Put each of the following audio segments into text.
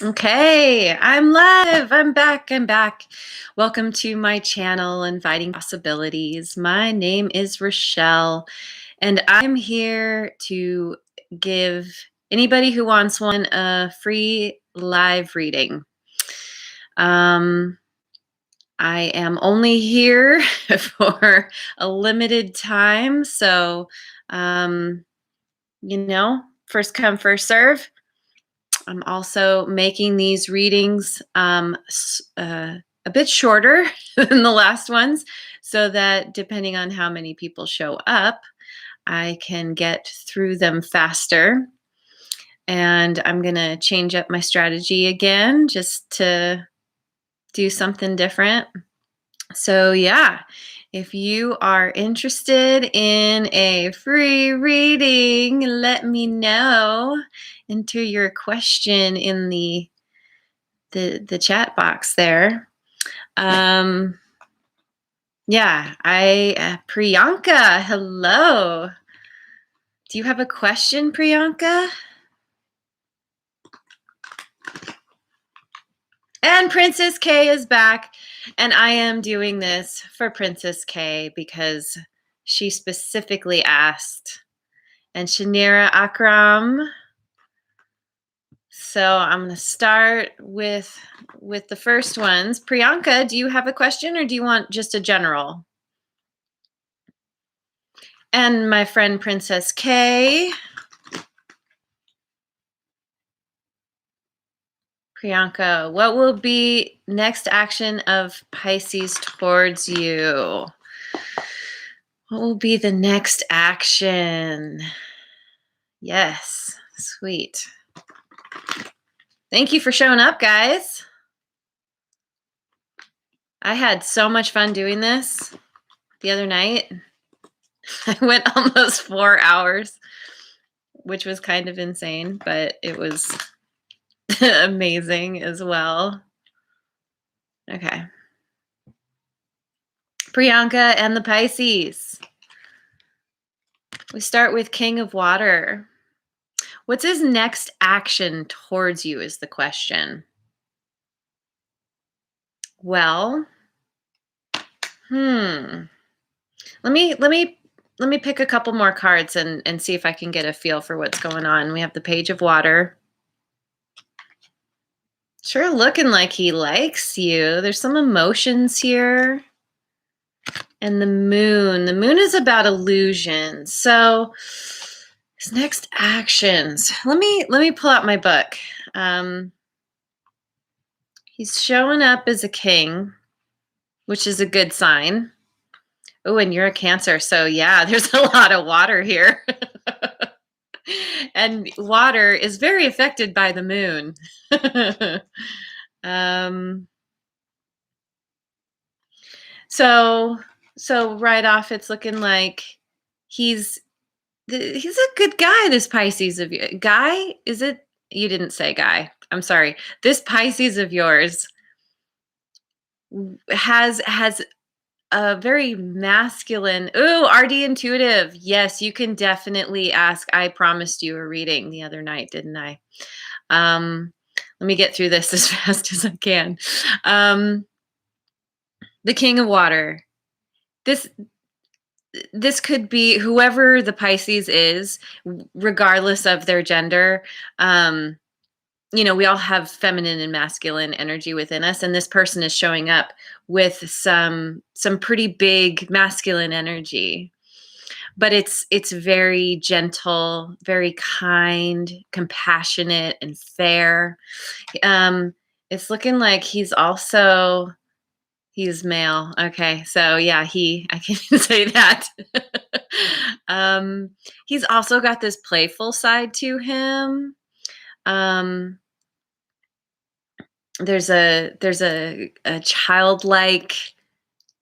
Okay, I'm live. I'm back. Welcome to my channel, Inviting Possibilities. My name is Rochelle, and I'm here to give anybody who wants one a free live reading. I am only here for a limited time, so first come, first serve. I'm also making these readings a bit shorter than the last ones so that depending on how many people show up, I can get through them faster. And I'm going to change up my strategy again just to do something different. So yeah, if you are interested in a free reading, let me know. Enter your question in the chat box there. Priyanka, hello. Do you have a question, Priyanka? And Princess K is back, and I am doing this for Princess K because she specifically asked. And Shanira Akram. So I'm going to start with the first ones. Priyanka, do you have a question or do you want just a general? And my friend Princess K. Priyanka, what will be next action of Pisces towards you? What will be the next action? Yes, sweet. Thank you for showing up, guys. I had so much fun doing this the other night. I went almost 4 hours, which was kind of insane, but it was amazing as well. Okay. Priyanka and the Pisces. We start with King of Water. What's his next action towards you is the question. Well, let me pick a couple more cards and see if I can get a feel for what's going on. We have the Page of Water. Sure looking like he likes you. There's some emotions here. And the Moon. The Moon is about illusion. So his next actions. Let me pull out my book. He's showing up as a king, which is a good sign. Oh, and you're a Cancer. So yeah, there's a lot of water here. And water is very affected by the moon. So right off, it's looking like he's a good guy, this Pisces of you. Guy? Is it? You didn't say guy. I'm sorry. This Pisces of yours has a very masculine. Ooh, RD intuitive. Yes, you can definitely ask. I promised you a reading the other night, didn't I? Let me get through this as fast as I can. The King of Water. This could be whoever the Pisces is, regardless of their gender. We all have feminine and masculine energy within us, and this person is showing up with some pretty big masculine energy. But it's very gentle, very kind, compassionate, and fair. It's looking like he's male. Okay, so yeah, I can say that. He's also got this playful side to him. There's a childlike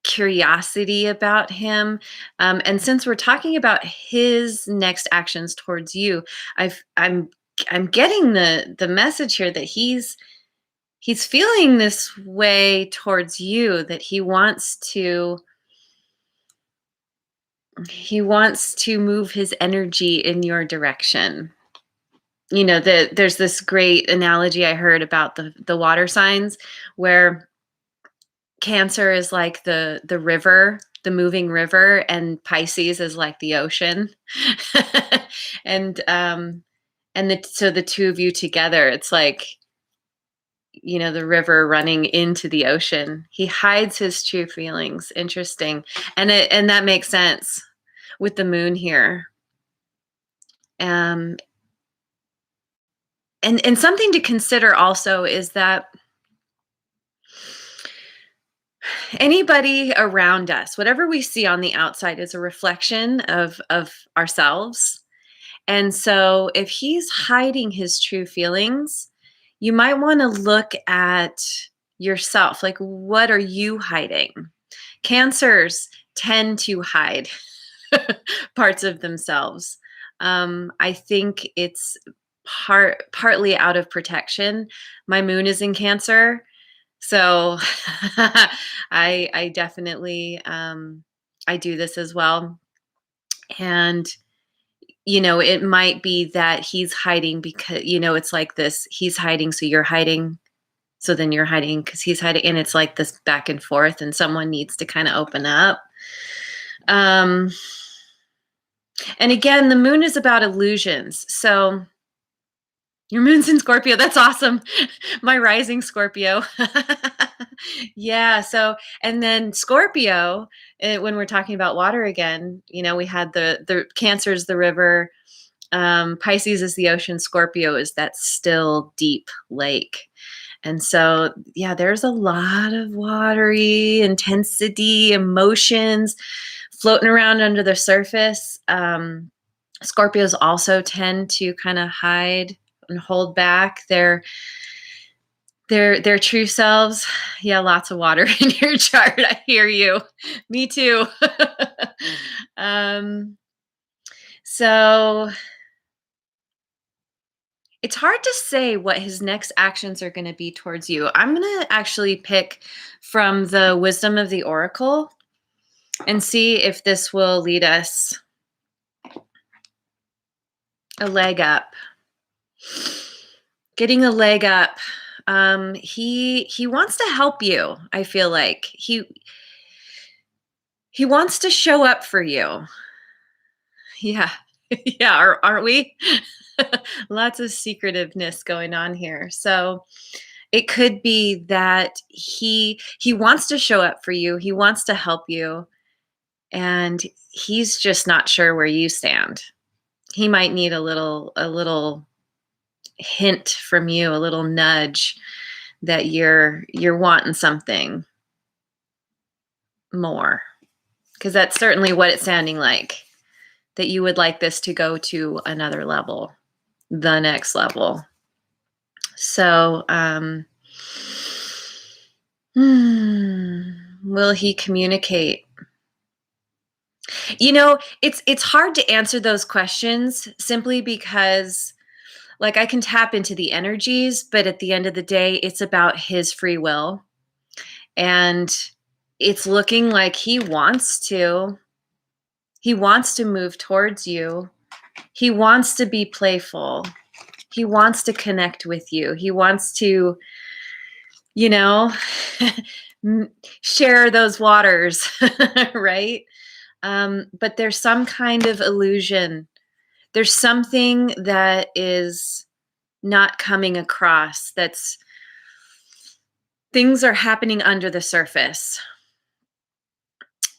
curiosity about him. And since we're talking about his next actions towards you, I'm getting the message here that he's feeling this way towards you, that he wants to move his energy in your direction. there's this great analogy I heard about the water signs, where Cancer is like the river, the moving river, and Pisces is like the ocean. and so the two of you together, it's like, the river running into the ocean. He hides his true feelings. Interesting. And that makes sense with the moon here. And something to consider also is that anybody around us, whatever we see on the outside, is a reflection of ourselves. And so if he's hiding his true feelings, you might want to look at yourself. Like, what are you hiding? Cancers tend to hide parts of themselves. I think it's partly out of protection. My moon is in Cancer, so I definitely I do this as well. And it might be that he's hiding because, it's like this, he's hiding, so you're hiding. So then you're hiding because he's hiding. And it's like this back and forth, and someone needs to kind of open up. And again, the moon is about illusions. So your moon's in Scorpio. That's awesome. My rising Scorpio. Yeah. So, and then Scorpio, when we're talking about water again, we had the Cancer is the river. Pisces is the ocean. Scorpio is that still deep lake. And so, yeah, there's a lot of watery intensity, emotions floating around under the surface. Scorpios also tend to kind of hide and hold back their true selves. Yeah, lots of water in your chart. I hear you. Me too. So it's hard to say what his next actions are going to be towards you. I'm going to actually pick from the wisdom of the oracle and see if this will lead us a leg up. Getting a leg up. He wants to help you. I feel like he wants to show up for you. Yeah. Yeah, aren't we? Lots of secretiveness going on here. So it could be that he wants to show up for you. He wants to help you, and he's just not sure where you stand. He might need a little hint from you, a little nudge that you're wanting something more, because that's certainly what it's sounding like, that you would like this to go to another level, the next level. So will he communicate? It's hard to answer those questions simply because, like, I can tap into the energies, but at the end of the day, it's about his free will. And it's looking like he wants to move towards you. He wants to be playful. He wants to connect with you. He wants to, share those waters, right? But there's some kind of illusion. There's something that is not coming across. Things are happening under the surface.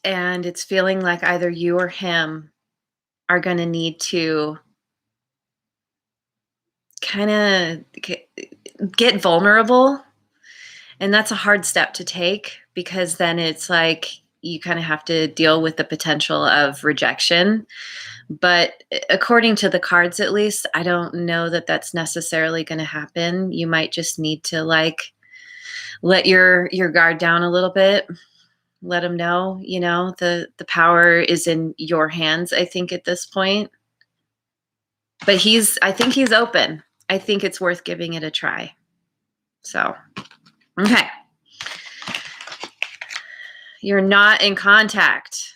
And it's feeling like either you or him are going to need to kind of get vulnerable. And that's a hard step to take, because then it's like you kind of have to deal with the potential of rejection. But according to the cards, at least, I don't know that that's necessarily going to happen. You might just need to let your guard down a little bit. Let him know, the power is in your hands, I think, at this point. But I think he's open. I think it's worth giving it a try. So, okay. You're not in contact.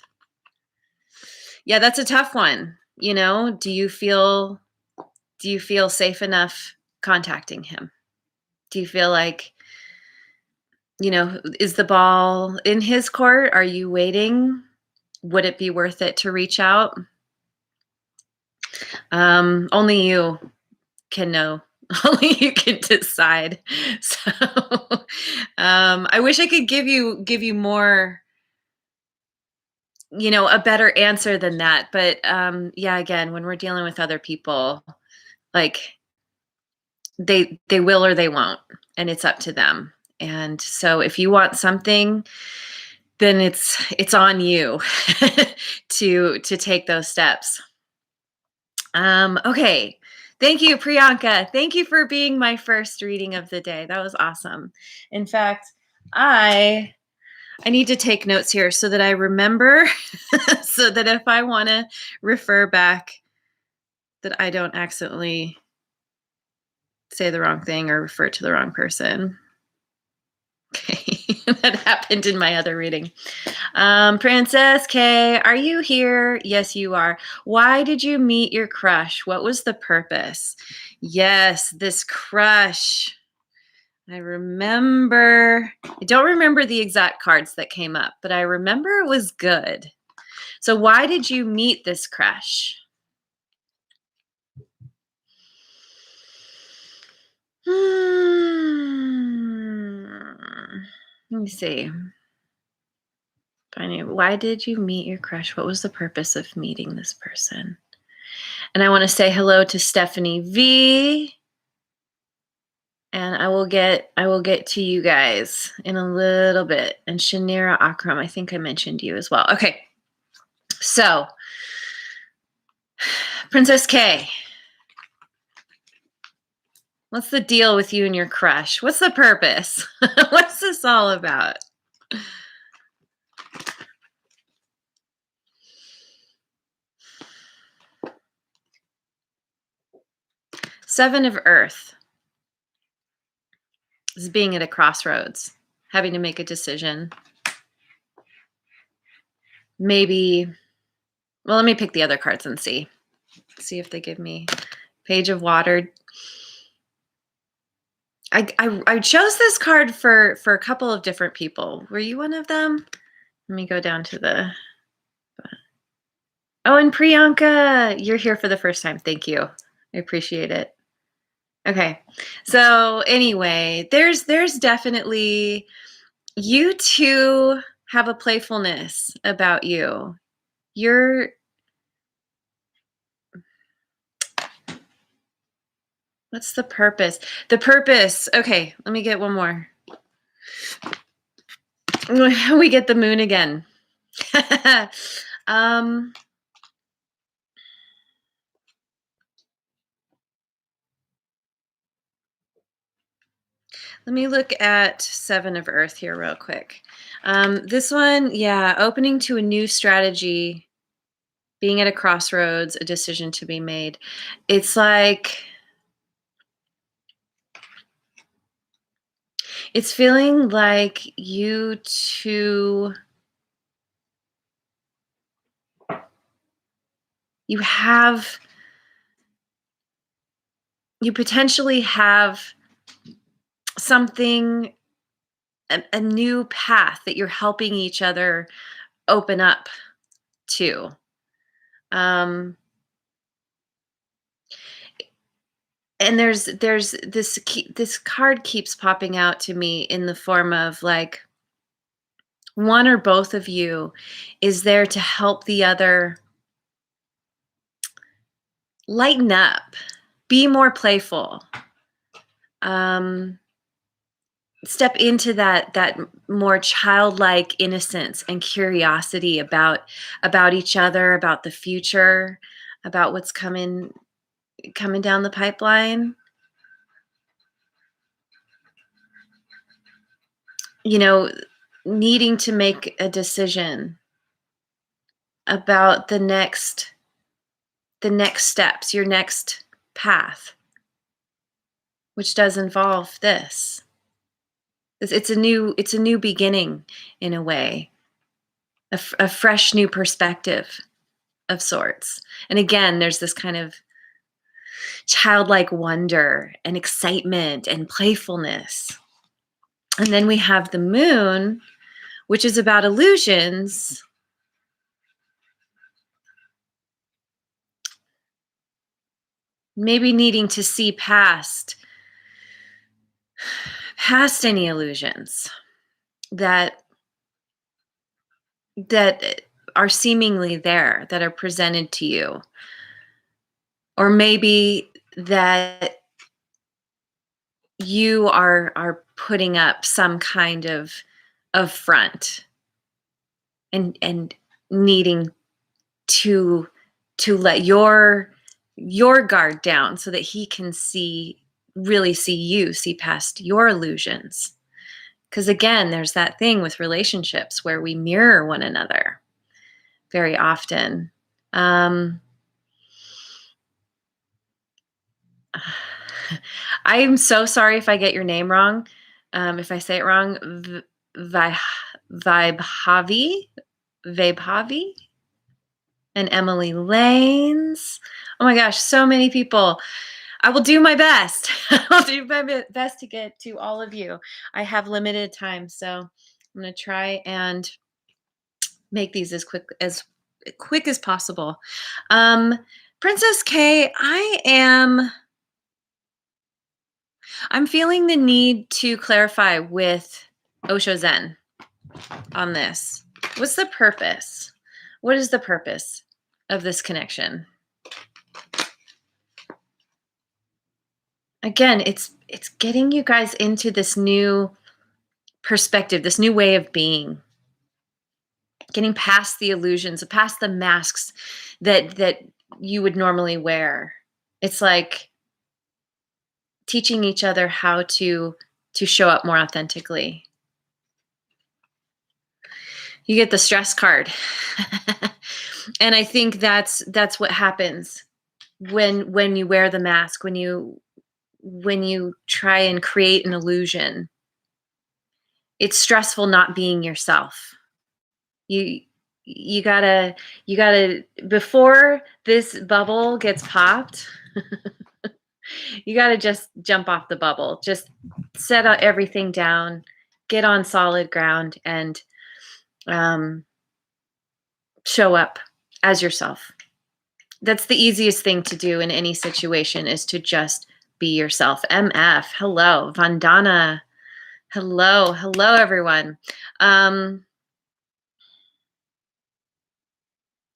Yeah, that's a tough one. Do you feel Do you feel safe enough contacting him? Do you feel like, is the ball in his court? Are you waiting? Would it be worth it to reach out? Only you can know. Only you can decide. So I wish I could give you more, a better answer than that. But yeah, again, when we're dealing with other people, like they will or they won't, and it's up to them. And so if you want something, then it's on you to take those steps. Okay. Thank you, Priyanka. Thank you for being my first reading of the day. That was awesome. In fact, I need to take notes here so that I remember, so that if I want to refer back, that I don't accidentally say the wrong thing or refer to the wrong person. Okay, that happened in my other reading. Princess K, are you here? Yes, you are. Why did you meet your crush? What was the purpose? Yes, this crush. I remember. I don't remember the exact cards that came up, but I remember it was good. So why did you meet this crush? Let me see. Why did you meet your crush? What was the purpose of meeting this person? And I want to say hello to Stephanie V. And I will get to you guys in a little bit. And Shanira Akram, I think I mentioned you as well. Okay. So, Princess K, what's the deal with you and your crush? What's the purpose? What's this all about? Seven of Earth is being at a crossroads, having to make a decision. Maybe, well, let me pick the other cards and see if they give me Page of Water. I chose this card for a couple of different people. Were you one of them? Let me go down to the... Oh, and Priyanka, you're here for the first time. Thank you. I appreciate it. Okay. So anyway, there's definitely, you two have a playfulness about you. What's the purpose? The purpose. Okay, let me get one more. We get the moon again. Let me look at Seven of Earth here real quick. This one, yeah, opening to a new strategy, being at a crossroads, a decision to be made. It's like, it's feeling like you two, you potentially have something, a new path that you're helping each other open up to. And there's this card keeps popping out to me in the form of like, one or both of you is there to help the other lighten up, be more playful, step into that more childlike innocence and curiosity about each other, about the future, about what's coming down the pipeline. Needing to make a decision about the next steps, your next path, which does involve this. It's a new beginning in a way, a fresh new perspective of sorts. And again, there's this kind of childlike wonder and excitement and playfulness. And then we have the moon, which is about illusions. Maybe needing to see past any illusions that are seemingly there, that are presented to you. Or maybe that you are putting up some kind of front and needing to let your guard down so that he can really see you, see past your illusions. Because again, there's that thing with relationships where we mirror one another very often. I'm so sorry if I get your name wrong. If I say it wrong, Vibhavi, and Emily Lanes. Oh my gosh, so many people. I will do my best. I'll do my best to get to all of you. I have limited time, so I'm going to try and make these as quick as possible. Princess K, I'm feeling the need to clarify with Osho Zen on this. What's the purpose? What is the purpose of this connection? Again, it's getting you guys into this new perspective, this new way of being. Getting past the illusions, past the masks that you would normally wear. It's like teaching each other how to show up more authentically. You get the stress card. And I think that's what happens when you wear the mask, when you try and create an illusion. It's stressful not being yourself. You gotta before this bubble gets popped, you gotta just jump off the bubble. Just set everything down, get on solid ground, and show up as yourself. That's the easiest thing to do in any situation, is to just be yourself. MF, hello. Vandana, hello everyone.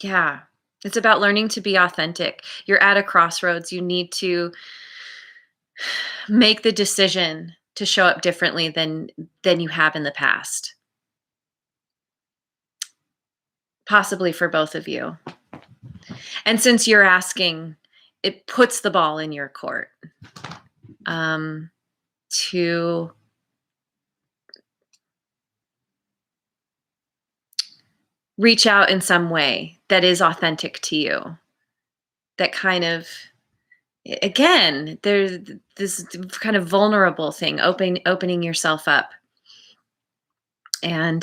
Yeah, it's about learning to be authentic. You're at a crossroads. You need to make the decision to show up differently than you have in the past. Possibly for both of you. And since you're asking, it puts the ball in your court to reach out in some way that is authentic to you. That kind of, again, there's this kind of vulnerable thing, opening yourself up. And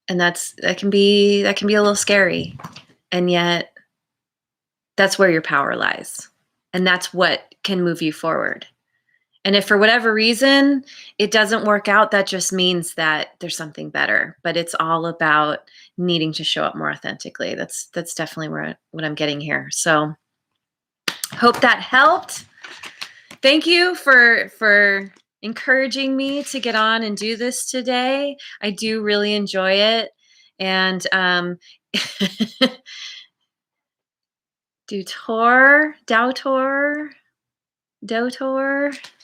that can be a little scary. And yet that's where your power lies. And that's what can move you forward. And if for whatever reason it doesn't work out, that just means that there's something better. But it's all about needing to show up more authentically. That's definitely what I'm getting here. So hope that helped. Thank you for encouraging me to get on and do this today. I do really enjoy it. And Dotor.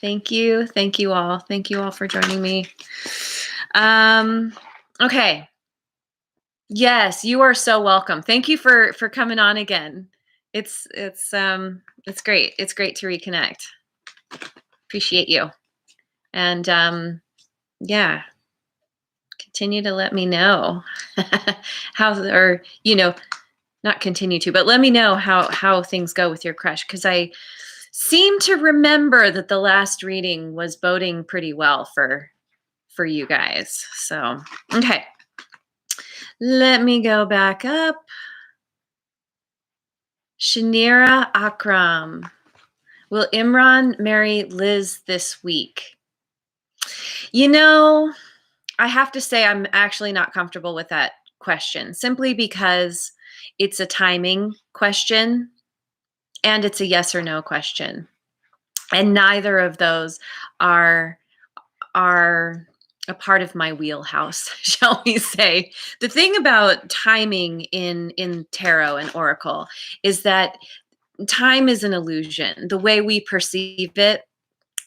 Thank you all. Thank you all for joining me. Okay. Yes, you are so welcome. Thank you for coming on again. It's great. It's great to reconnect. Appreciate you. And yeah, continue to let me know how, or not continue to, but let me know how things go with your crush, because I seem to remember that the last reading was boding pretty well for you guys. So, okay. Let me go back up. Shanira Akram. Will Imran marry Liz this week? You know, I have to say I'm actually not comfortable with that question, simply because it's a timing question and it's a yes or no question. And neither of those are a part of my wheelhouse, shall we say. The thing about timing in tarot and oracle is that time is an illusion. The way we perceive it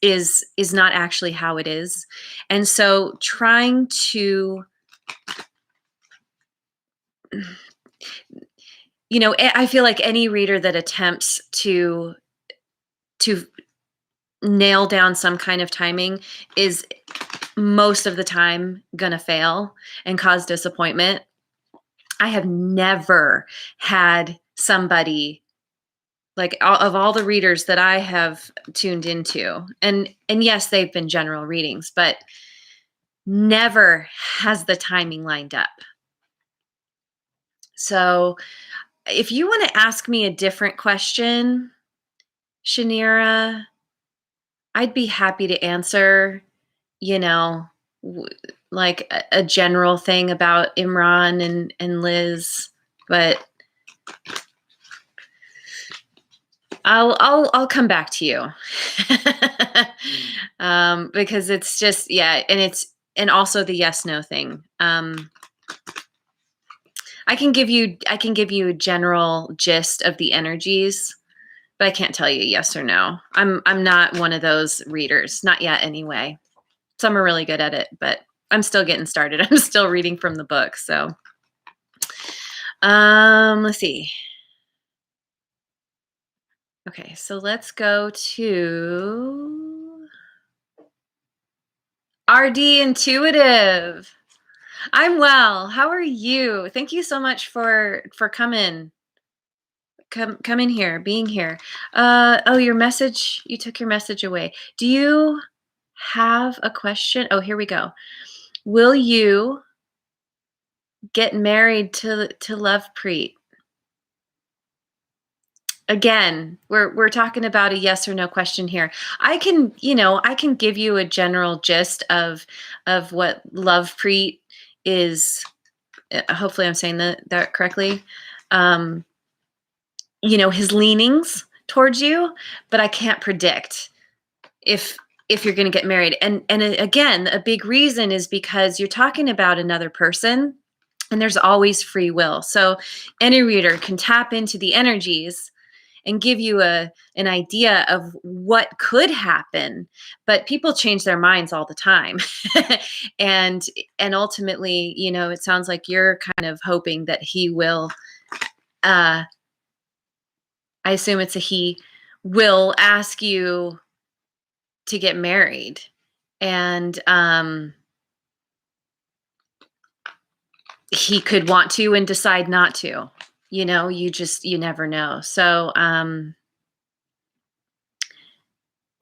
is not actually how it is. And so trying to, I feel like any reader that attempts to nail down some kind of timing is most of the time gonna fail and cause disappointment. I have never had somebody, like, of all the readers that I have tuned into, and yes, they've been general readings, but never has the timing lined up. So if you want to ask me a different question, Shanira, I'd be happy to answer, you know, like a general thing about Imran and Liz, but I'll come back to you. Because it's just, yeah, and also the yes no thing. I can give you a general gist of the energies, but I can't tell you yes or no. I'm not one of those readers, not yet anyway. Some are really good at it, but I'm still getting started. I'm still reading from the book, so let's see. Okay, so let's go to RD Intuitive. I'm well. How are you? Thank you so much for coming. Come in here, being here. Oh, your message, you took your message away. Do you have a question? Oh, here we go. Will you get married to Lovepreet? Again, we're talking about a yes or no question here. I can give you a general gist of what Lovepreet is. Hopefully I'm saying that correctly. His leanings towards you, but I can't predict if you're going to get married. And again, a big reason is because you're talking about another person, and there's always free will. So any reader can tap into the energies and give you an idea of what could happen, but people change their minds all the time. and ultimately, it sounds like you're kind of hoping that he will, I assume it's a he, will ask you to get married. And he could want to and decide not to. You never know. So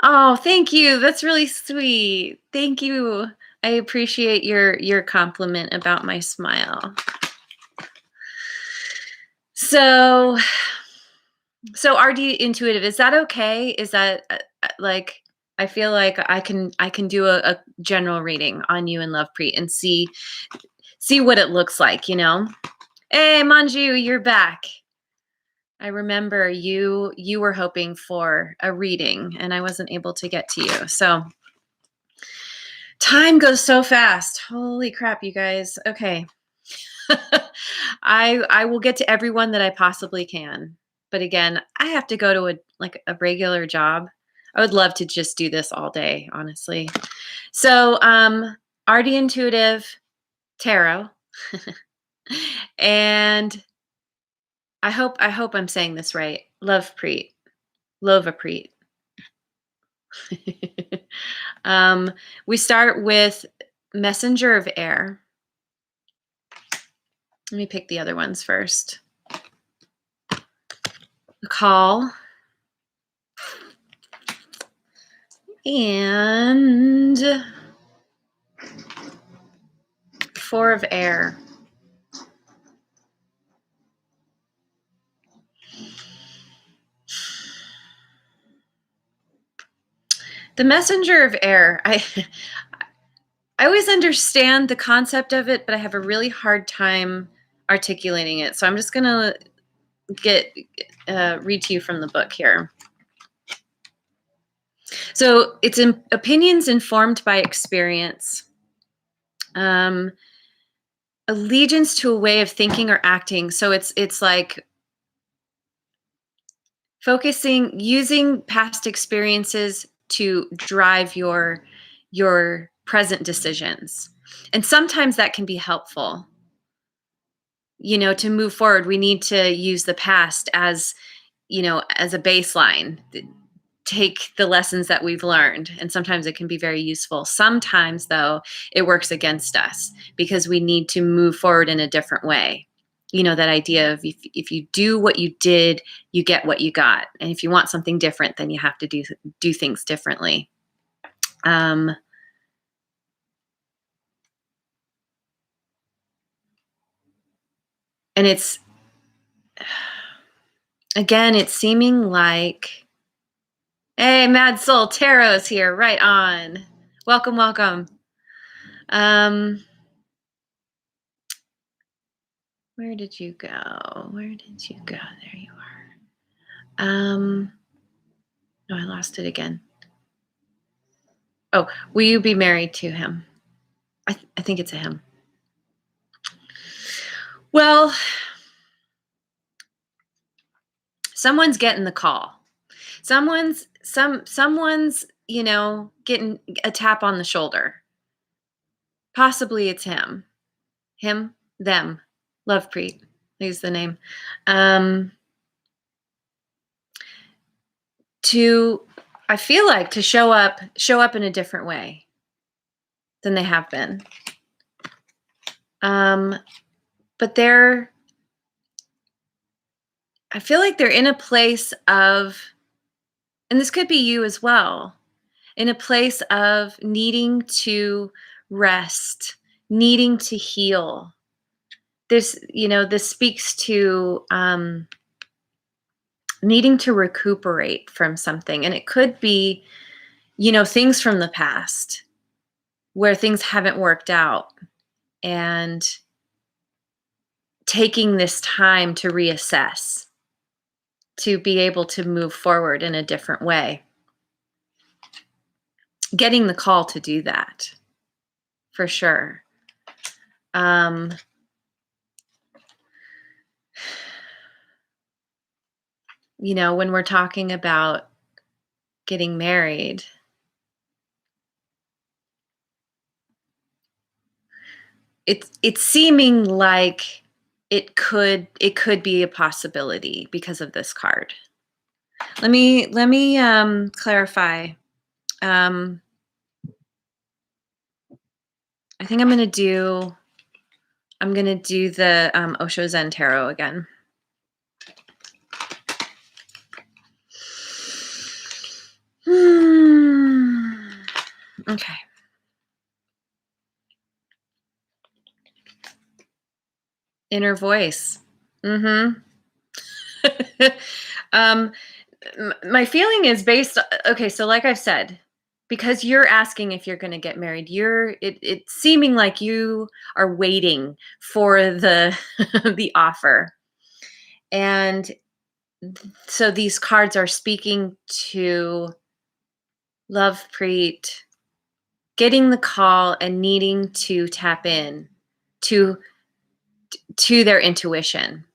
oh, thank you. That's really sweet. Thank you. I appreciate your compliment about my smile. So RD Intuitive, is that okay? Is that like, I feel like I can do a general reading on you and Lovepreet and see what it looks like, Hey, Manju, you're back. I remember you were hoping for a reading and I wasn't able to get to you. So time goes so fast. Holy crap, you guys. Okay. I will get to everyone that I possibly can. But again, I have to go to a regular job. I would love to just do this all day, honestly. So, RD Intuitive Tarot. And I hope I'm saying this right. Lovepreet. Lovapreet. We start with Messenger of Air. Let me pick the other ones first. Call. And Four of Air. The messenger of air. I always understand the concept of it, but I have a really hard time articulating it. So I'm just going to read to you from the book here. So it's opinions informed by experience. Allegiance to a way of thinking or acting. So it's like focusing, using past experiences to drive your present decisions. And sometimes that can be helpful. To move forward, we need to use the past as, as a baseline. Take the lessons that we've learned, and sometimes it can be very useful. Sometimes, though, it works against us because we need to move forward in a different way. That idea of if you do what you did, you get what you got. And if you want something different, then you have to do things differently. And it's seeming like, hey, Mad Soul Tarot's here. Right on. Welcome, welcome. Where did you go? Where did you go? There you are. No, I lost it again. Oh, will you be married to him? I think it's a him. Well, someone's getting the call. Someone's getting a tap on the shoulder. Possibly it's him. Him, them. Lovepreet is the name. I feel like to show up in a different way than they have been. But I feel like they're in a place of, and this could be you as well, in a place of needing to rest, needing to heal. This speaks to needing to recuperate from something. And it could be, things from the past where things haven't worked out, and taking this time to reassess, to be able to move forward in a different way. Getting the call to do that, for sure. When we're talking about getting married, it's seeming like it could be a possibility because of this card. Let me clarify. I think I'm gonna do the Osho Zen Tarot again. Okay. Inner voice. My feeling is based. Okay, so like I've said, because you're asking if you're going to get married, it's seeming like you are waiting for the the offer, and so these cards are speaking to Lovepreet getting the call and needing to tap in to their intuition.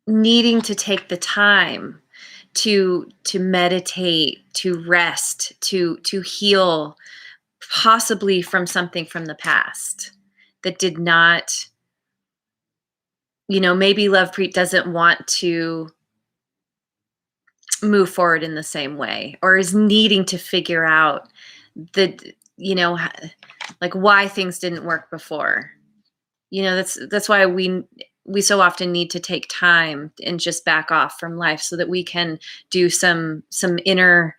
Needing to take the time to meditate, to rest, to heal, possibly from something from the past that did not, maybe Lovepreet doesn't want to move forward in the same way, or is needing to figure out like why things didn't work before. That's why we so often need to take time and just back off from life so that we can do some inner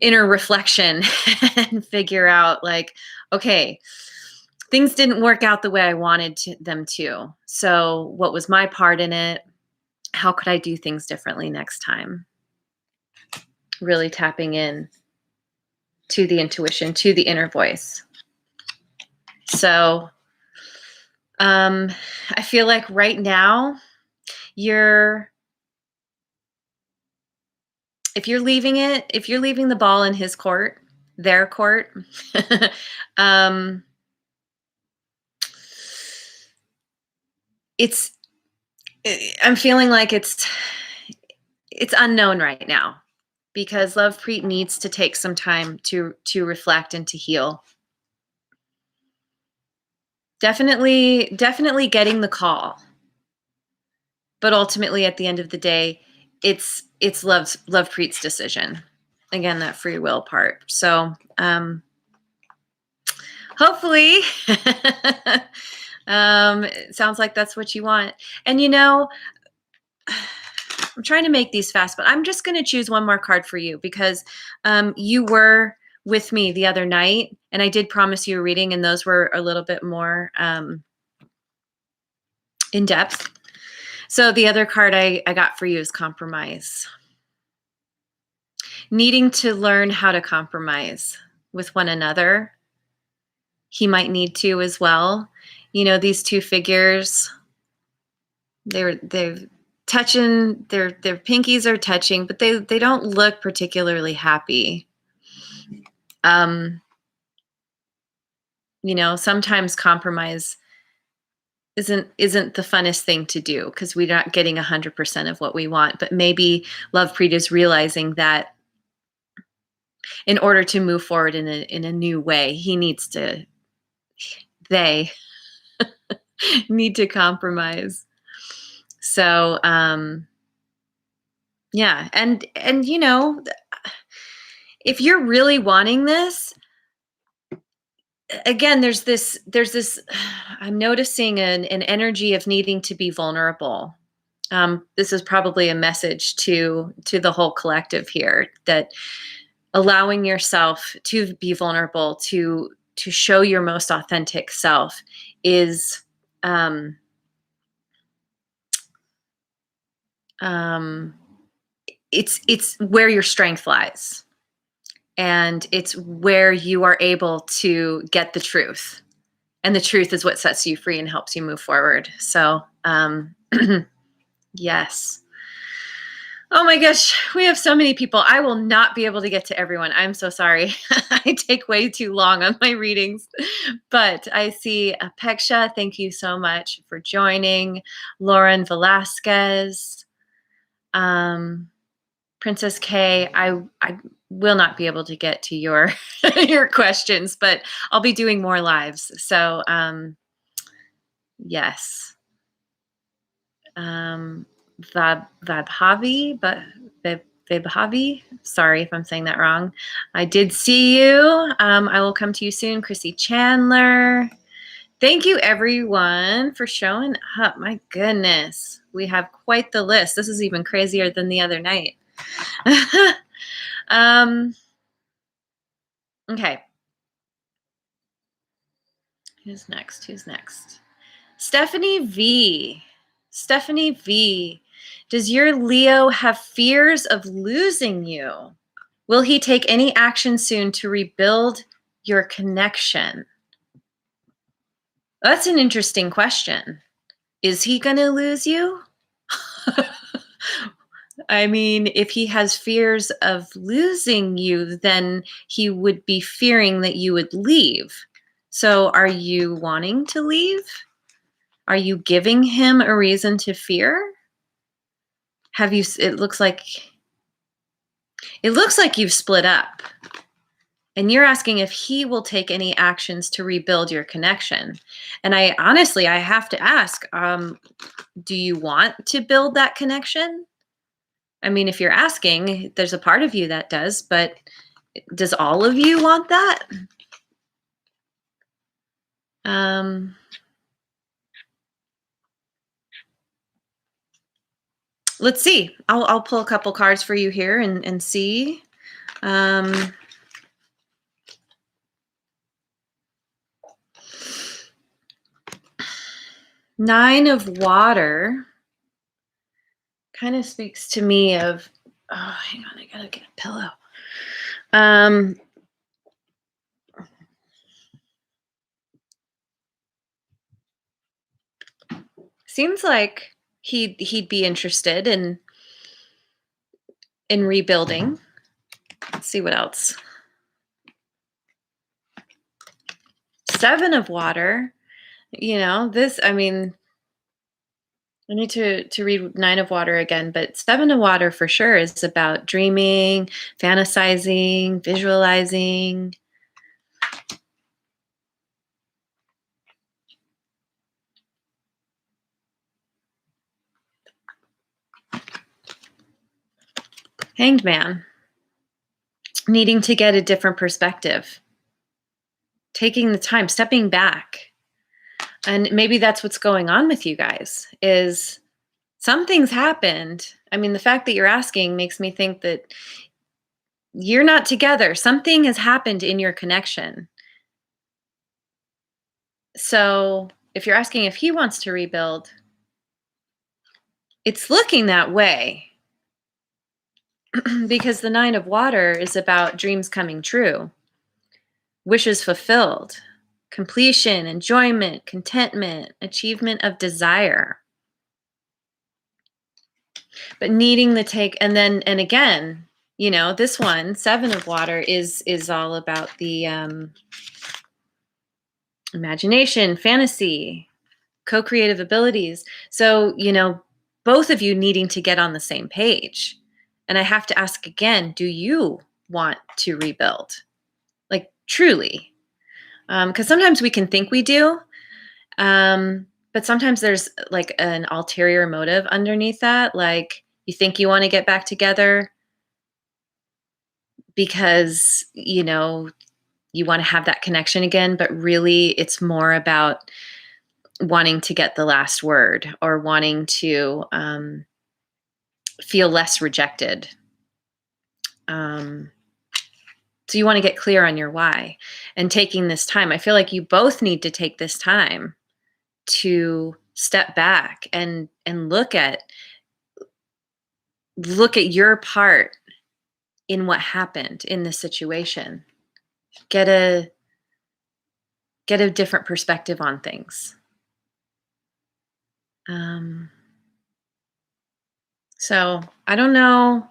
reflection and figure out, like, okay, things didn't work out the way I wanted them to. So what was my part in it? How could I do things differently next time? Really tapping in to the intuition, to the inner voice. So I feel like right now if you're leaving the ball in his court, their court, um, I'm feeling like it's unknown right now, because Lovepreet needs to take some time to reflect and to heal. Definitely getting the call, but ultimately at the end of the day, it's Lovepreet's decision. Again, that free will part. So hopefully, it sounds like that's what you want. And I'm trying to make these fast, but I'm just going to choose one more card for you, because you were with me the other night, and I did promise you a reading, and those were a little bit more in depth. So the other card I got for you is compromise. Needing to learn how to compromise with one another. He might need to as well. These two figures, they're touching, their pinkies are touching, but they don't look particularly happy. Sometimes compromise isn't the funnest thing to do, because we're not getting 100% of what we want. But maybe Lovepreet is realizing that in order to move forward in a new way, they need to compromise. So yeah, and if you're really wanting this, again, there's this I'm noticing an energy of needing to be vulnerable. This is probably a message to the whole collective here, that allowing yourself to be vulnerable, to show your most authentic self, is it's where your strength lies, and it's where you are able to get the truth, and the truth is what sets you free and helps you move forward. So yes. Oh my gosh, we have so many people. I will not be able to get to everyone. I'm so sorry. I take way too long on my readings. But I see Apeksha, thank you so much for joining. Lauren Velasquez, Princess K, I will not be able to get to your your questions, but I'll be doing more lives. So yes. Vabhavi, but Vibhavi, sorry if I'm saying that wrong. I did see you. I will come to you soon. Chrissy Chandler. Thank you, everyone, for showing up. My goodness, we have quite the list. This is even crazier than the other night. Okay. Who's next? Stephanie V. Stephanie V. Does your Leo have fears of losing you? Will he take any action soon to rebuild your connection? That's an interesting question. Is he going to lose you? I mean, if he has fears of losing you, then he would be fearing that you would leave. So are you wanting to leave? Are you giving him a reason to fear? It looks like you've split up. And you're asking if he will take any actions to rebuild your connection. And I have to ask, do you want to build that connection? I mean, if you're asking, there's a part of you that does, but does all of you want that? Let's see. I'll pull a couple cards for you here and see. Nine of Water kind of speaks to me of, oh, hang on, I gotta get a pillow. Um, seems like he'd be interested in rebuilding. Let's see what else. 7 of water. You know, this, I mean, I need to read 9 of water again, but 7 of water for sure is about dreaming, fantasizing, visualizing. Hanged Man. Needing to get a different perspective. Taking the time, stepping back. And maybe that's what's going on with you guys is something's happened. I mean, the fact that you're asking makes me think that you're not together. Something has happened in your connection. So if you're asking if he wants to rebuild, it's looking that way because the 9 of water is about dreams coming true, wishes fulfilled, completion, enjoyment, contentment, achievement of desire. But needing the take, and then, and again, you know, this one, 7 of water is all about the imagination, fantasy, co-creative abilities. So, you know, both of you needing to get on the same page. And I have to ask again, do you want to rebuild? Like truly? Because sometimes we can think we do, but sometimes there's like an ulterior motive underneath that. Like you think you want to get back together because, you know, you want to have that connection again, but really it's more about wanting to get the last word or wanting to feel less rejected. So you want to get clear on your why and taking this time. I feel like you both need to take this time to step back and look at your part in what happened in this situation. Get a different perspective on things. So I don't know.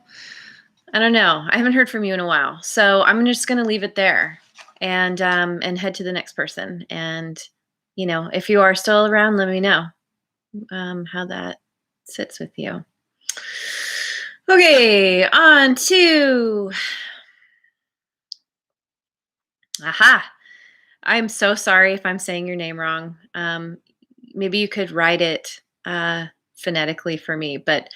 I haven't heard from you in a while, so I'm just going to leave it there and head to the next person. And you know, if you are still around, let me know how that sits with you. Okay, on to aha. I'm so sorry if I'm saying your name wrong. Maybe you could write it phonetically for me, but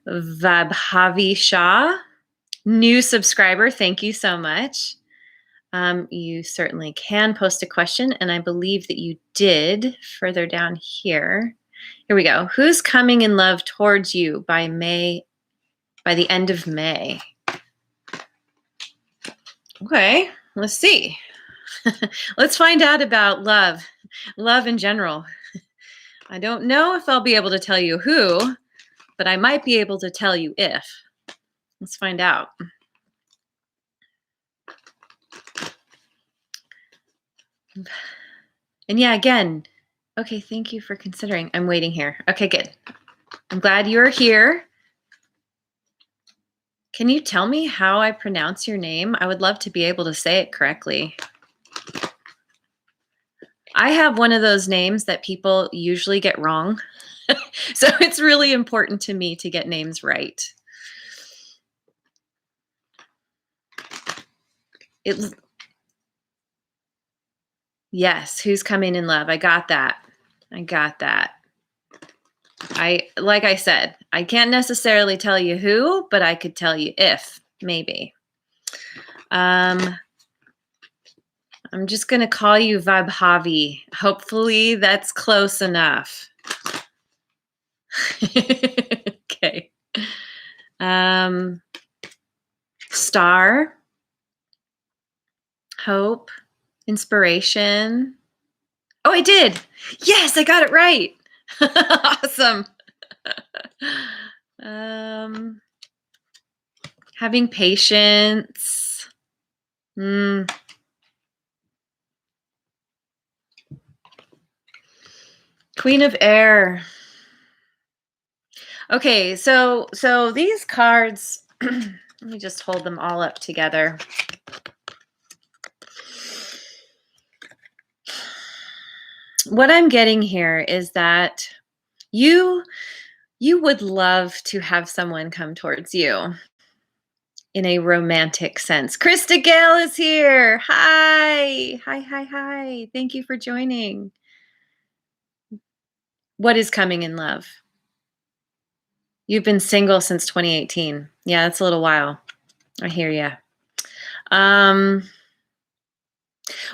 Vabhavi Shah. New subscriber, thank you so much. You certainly can post a question, and I believe that you did further down here. Here we go. Who's coming in love towards you by the end of May? Okay, let's see. Let's find out about love in general. I don't know if I'll be able to tell you who, but I might be able to tell you if. Let's find out. And yeah, again, okay, thank you for considering. I'm waiting here. Okay, good. I'm glad you're here. Can you tell me how I pronounce your name? I would love to be able to say it correctly. I have one of those names that people usually get wrong. So it's really important to me to get names right. Yes, who's coming in love? I got that. Like I said, I can't necessarily tell you who, but I could tell you if, maybe. I'm just going to call you Vibhavi. Hopefully that's close enough. Okay. Star, hope, inspiration. Oh, I did. Yes, I got it right. Awesome. Having patience. Queen of Air. Okay, so these cards, let me just hold them all up together. What I'm getting here is that you would love to have someone come towards you in a romantic sense. Krista Gale is here. Hi. Hi, hi, hi. Thank you for joining. What is coming in love? You've been single since 2018. Yeah, that's a little while. I hear you.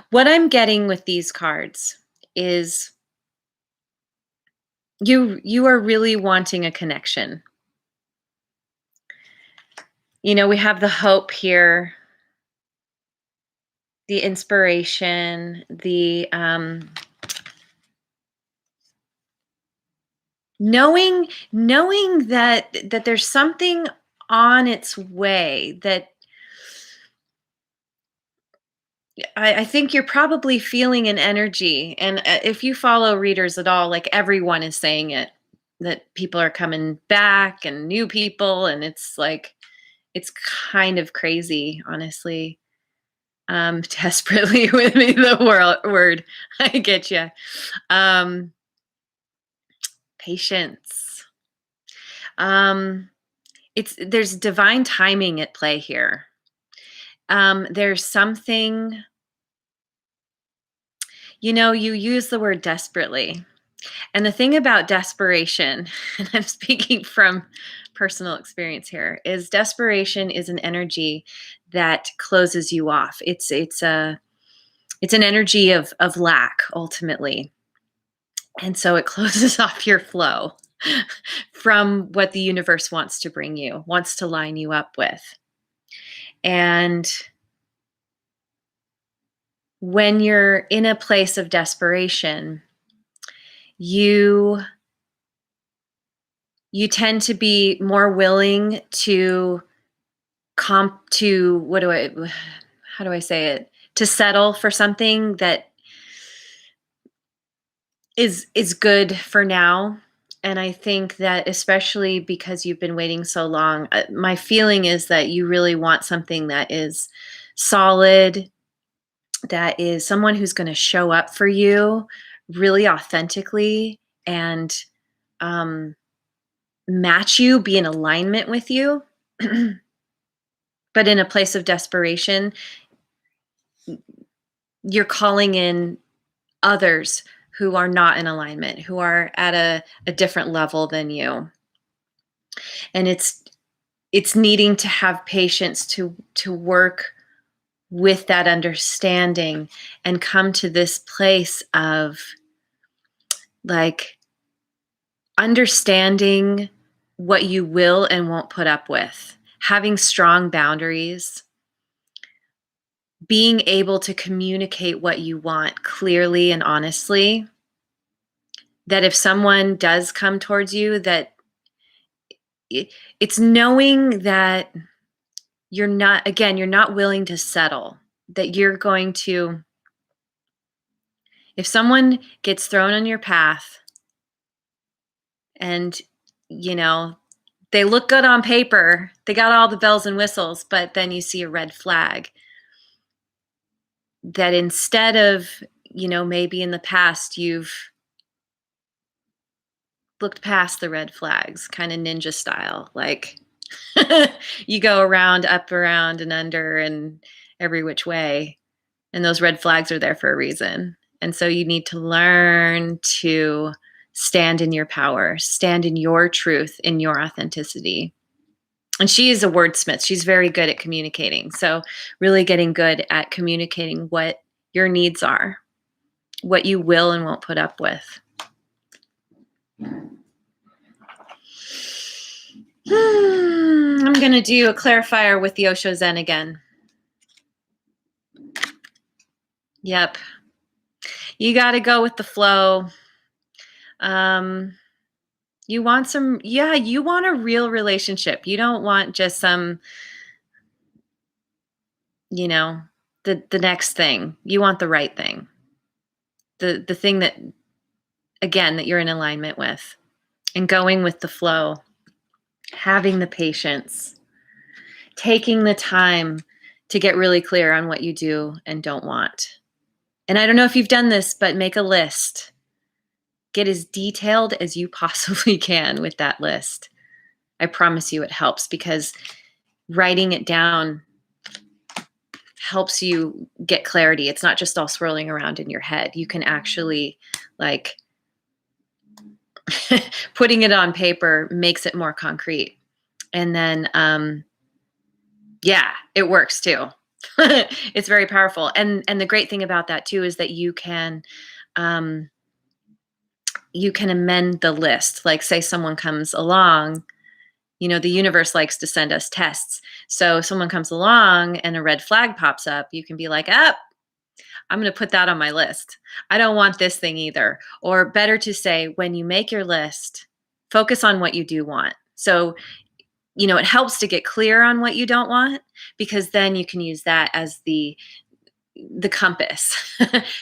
What I'm getting with these cards is you are really wanting a connection. You know, we have the hope here, the inspiration, the knowing that there's something on its way, that I think you're probably feeling an energy. And if you follow readers at all, like, everyone is saying it, that people are coming back and new people, and it's like, it's kind of crazy, honestly. Desperately with me, the word. I get you. Patience. There's divine timing at play here. There's something, you use the word desperately. And the thing about desperation, and I'm speaking from personal experience here, is desperation is an energy that closes you off. It's an energy of lack, ultimately. And so it closes off your flow from what the universe wants to bring you, wants to line you up with. And when you're in a place of desperation, you tend to be more willing to how do I say it? To settle for something that is good for now. And I think that, especially because you've been waiting so long, my feeling is that you really want something that is solid, that is someone who's going to show up for you really authentically, and match you, be in alignment with you. But in a place of desperation, you're calling in others who are not in alignment, who are at a different level than you. And it's needing to have patience to work with that understanding and come to this place of, like, understanding what you will and won't put up with, having strong boundaries, being able to communicate what you want clearly and honestly, that if someone does come towards you, that it's knowing that you're not willing to settle, that you're going to, if someone gets thrown on your path and, they look good on paper, they got all the bells and whistles, but then you see a red flag, that instead of, maybe in the past you've looked past the red flags, kind of ninja style, like, you go around, up, around, and under, and every which way, and those red flags are there for a reason. And so you need to learn to stand in your power, stand in your truth, in your authenticity. And she is a wordsmith. She's very good at communicating. So really getting good at communicating what your needs are, what you will and won't put up with. I'm going to do a clarifier with the Osho Zen again. Yep. You got to go with the flow. You want you want a real relationship. You don't want just some, you know, the next thing. You want the right thing. The thing that, again, that you're in alignment with, and going with the flow, having the patience, taking the time to get really clear on what you do and don't want. And I don't know if you've done this, but make a list. Get as detailed as you possibly can with that list. I promise you it helps, because writing it down helps you get clarity. It's not just all swirling around in your head. You can actually, like, putting it on paper makes it more concrete. And then, yeah, it works too. It's very powerful. And the great thing about that too is that you can amend the list. Like, say someone comes along, the universe likes to send us tests. So if someone comes along and a red flag pops up, you can be like, I'm going to put that on my list. I don't want this thing either. Or better to say, when you make your list, focus on what you do want. So, it helps to get clear on what you don't want, because then you can use that as the compass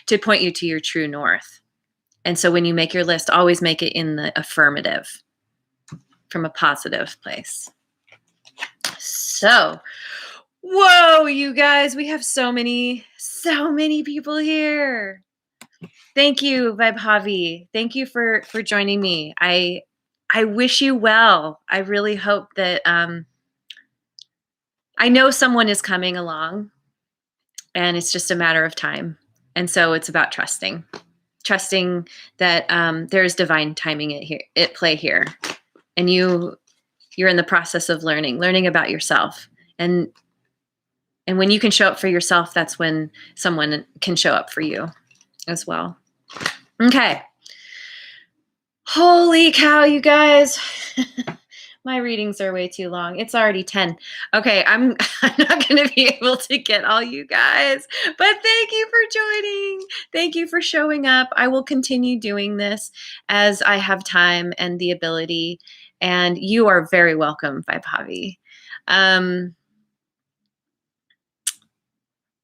to point you to your true north. And so when you make your list, always make it in the affirmative, from a positive place. So, whoa, you guys, we have so many people here. Thank you, Vaibhavi. Thank you for joining me. I wish you well. I really hope that I know someone is coming along, and it's just a matter of time. And so it's about trusting that there's divine timing at play here, and you're in the process of learning about yourself. And when you can show up for yourself, that's when someone can show up for you as well. Okay. Holy cow, you guys. My readings are way too long. It's already 10. Okay, I'm not going to be able to get all you guys, but thank you for joining. Thank you for showing up. I will continue doing this as I have time and the ability, and you are very welcome, Vaibhavi.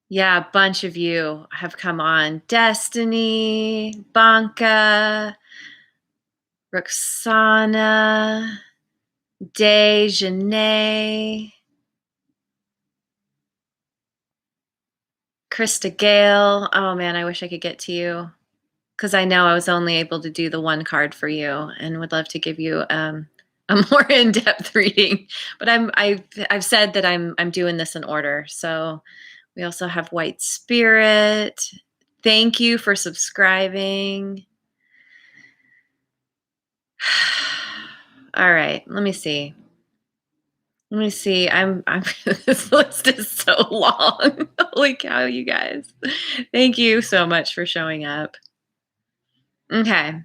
Yeah, a bunch of you have come on. Destiny, Banka, Roxana, Janae, Krista Gale. Oh man, I wish I could get to you, because I know I was only able to do the one card for you, and would love to give you a more in-depth reading. But I've said that I'm doing this in order. So we also have White Spirit. Thank you for subscribing. All right, let me see. I'm this list is so long. Holy cow, you guys. Thank you so much for showing up. Okay.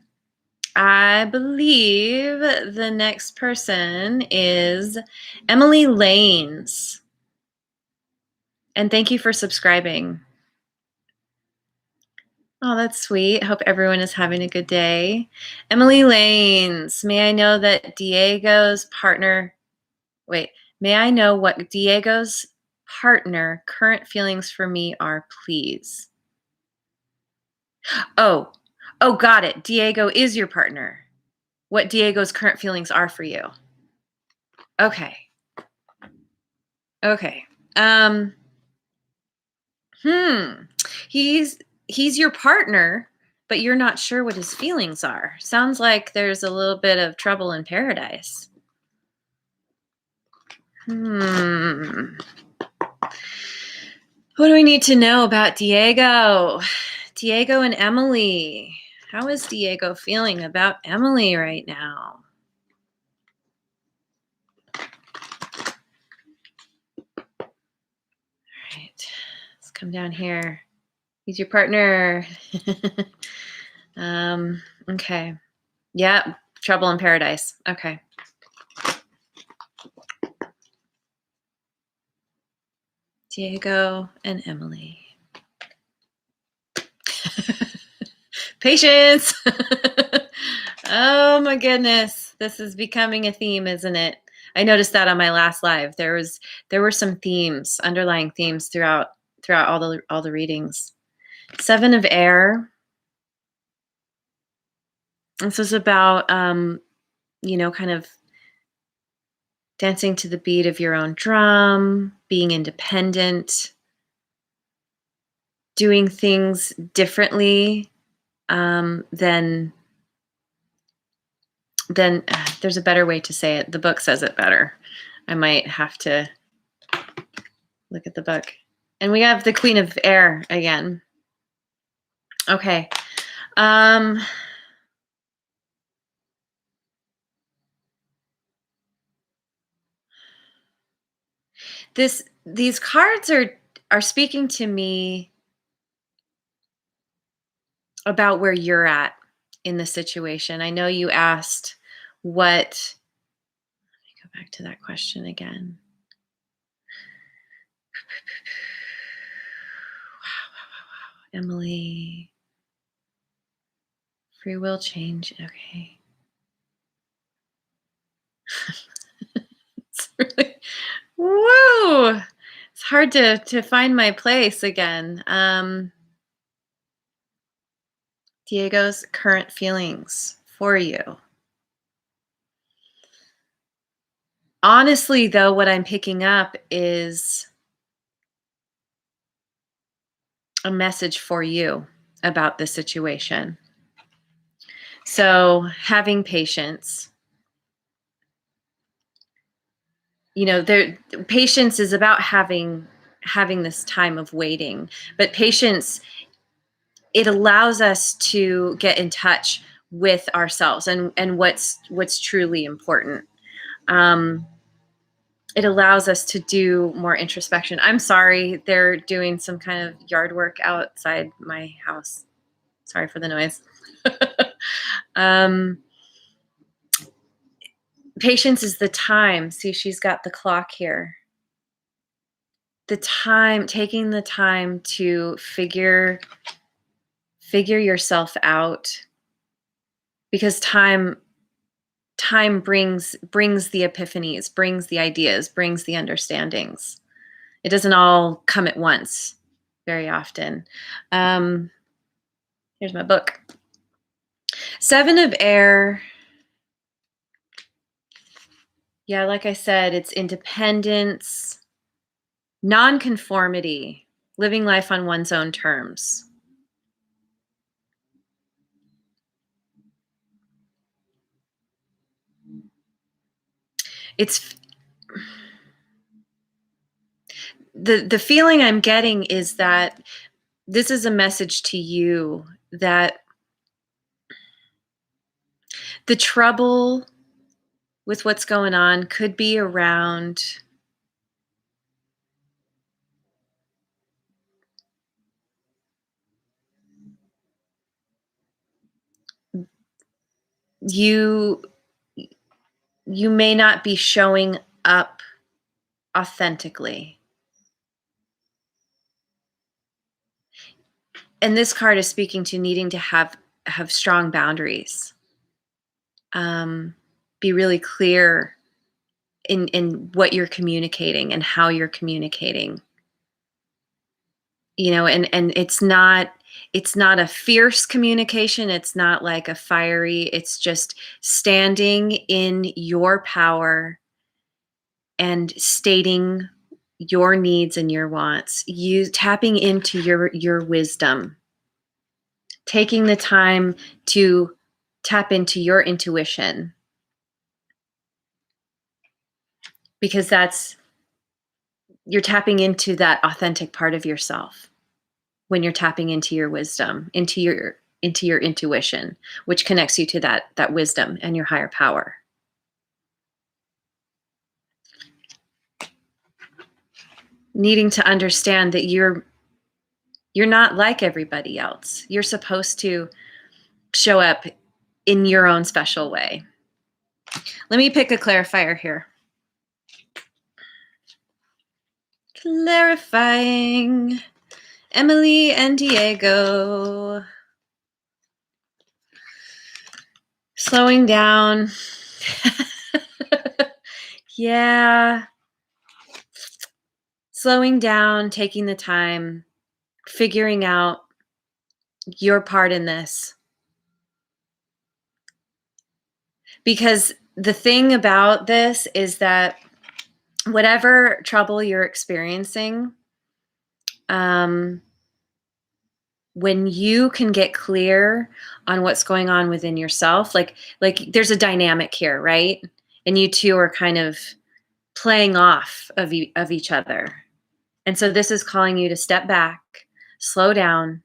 I believe the next person is Emily Lanes. And thank you for subscribing. Oh, that's sweet. Hope everyone is having a good day. Emily Lanes, may I know what Diego's partner current feelings for me are, please? Oh, got it. Diego is your partner. What Diego's current feelings are for you. Okay. He's your partner, but you're not sure what his feelings are. Sounds like there's a little bit of trouble in paradise. What do we need to know about Diego? Diego and Emily. How is Diego feeling about Emily right now? All right, let's come down here. He's your partner. Okay. Yeah, trouble in paradise. Okay. Diego and Emily. Patience. Oh my goodness. This is becoming a theme, isn't it? I noticed that on my last live. There were some themes, underlying themes throughout all the readings. 7 of Air. This is about kind of dancing to the beat of your own drum, being independent, doing things differently than there's a better way to say it. The book says it better. I might have to look at the book. And we have the Queen of Air again. Okay. These cards are speaking to me about where you're at in the situation. I know you asked what. Let me go back to that question again. Wow. Emily. Free will change. Okay. It's really, woo! It's hard to find my place again. Diego's current feelings for you. Honestly, though, what I'm picking up is a message for you about the situation. So having patience. Patience is about having this time of waiting, but patience, it allows us to get in touch with ourselves and what's truly important. It allows us to do more introspection. I'm sorry, they're doing some kind of yard work outside my house. Sorry for the noise. Patience is the time. See, she's got the clock here. Taking the time to figure yourself out, because time brings the epiphanies, brings the ideas, brings the understandings. It doesn't all come at once very often. Here's my book. 7 of Air. Yeah, like I said, it's independence, nonconformity, living life on one's own terms. It's the feeling I'm getting is that this is a message to you that the trouble with what's going on could be around you may not be showing up authentically. And this card is speaking to needing to have strong boundaries. Be really clear in what you're communicating and how you're communicating. And it's not a fierce communication. It's not like a fiery. It's just standing in your power and stating your needs and your wants. You tapping into your wisdom. Taking the time to tap into your intuition. Because you're tapping into that authentic part of yourself when you're tapping into your wisdom, into your intuition, which connects you to that wisdom and your higher power. Needing to understand that you're not like everybody else. You're supposed to show up in your own special way. Let me pick a clarifier here. Clarifying. Emily and Diego. Slowing down, Yeah. Slowing down, taking the time, figuring out your part in this. Because the thing about this is that whatever trouble you're experiencing, um, when you can get clear on what's going on within yourself, like there's a dynamic here, right? And you two are kind of playing off of each other. And so this is calling you to step back, slow down,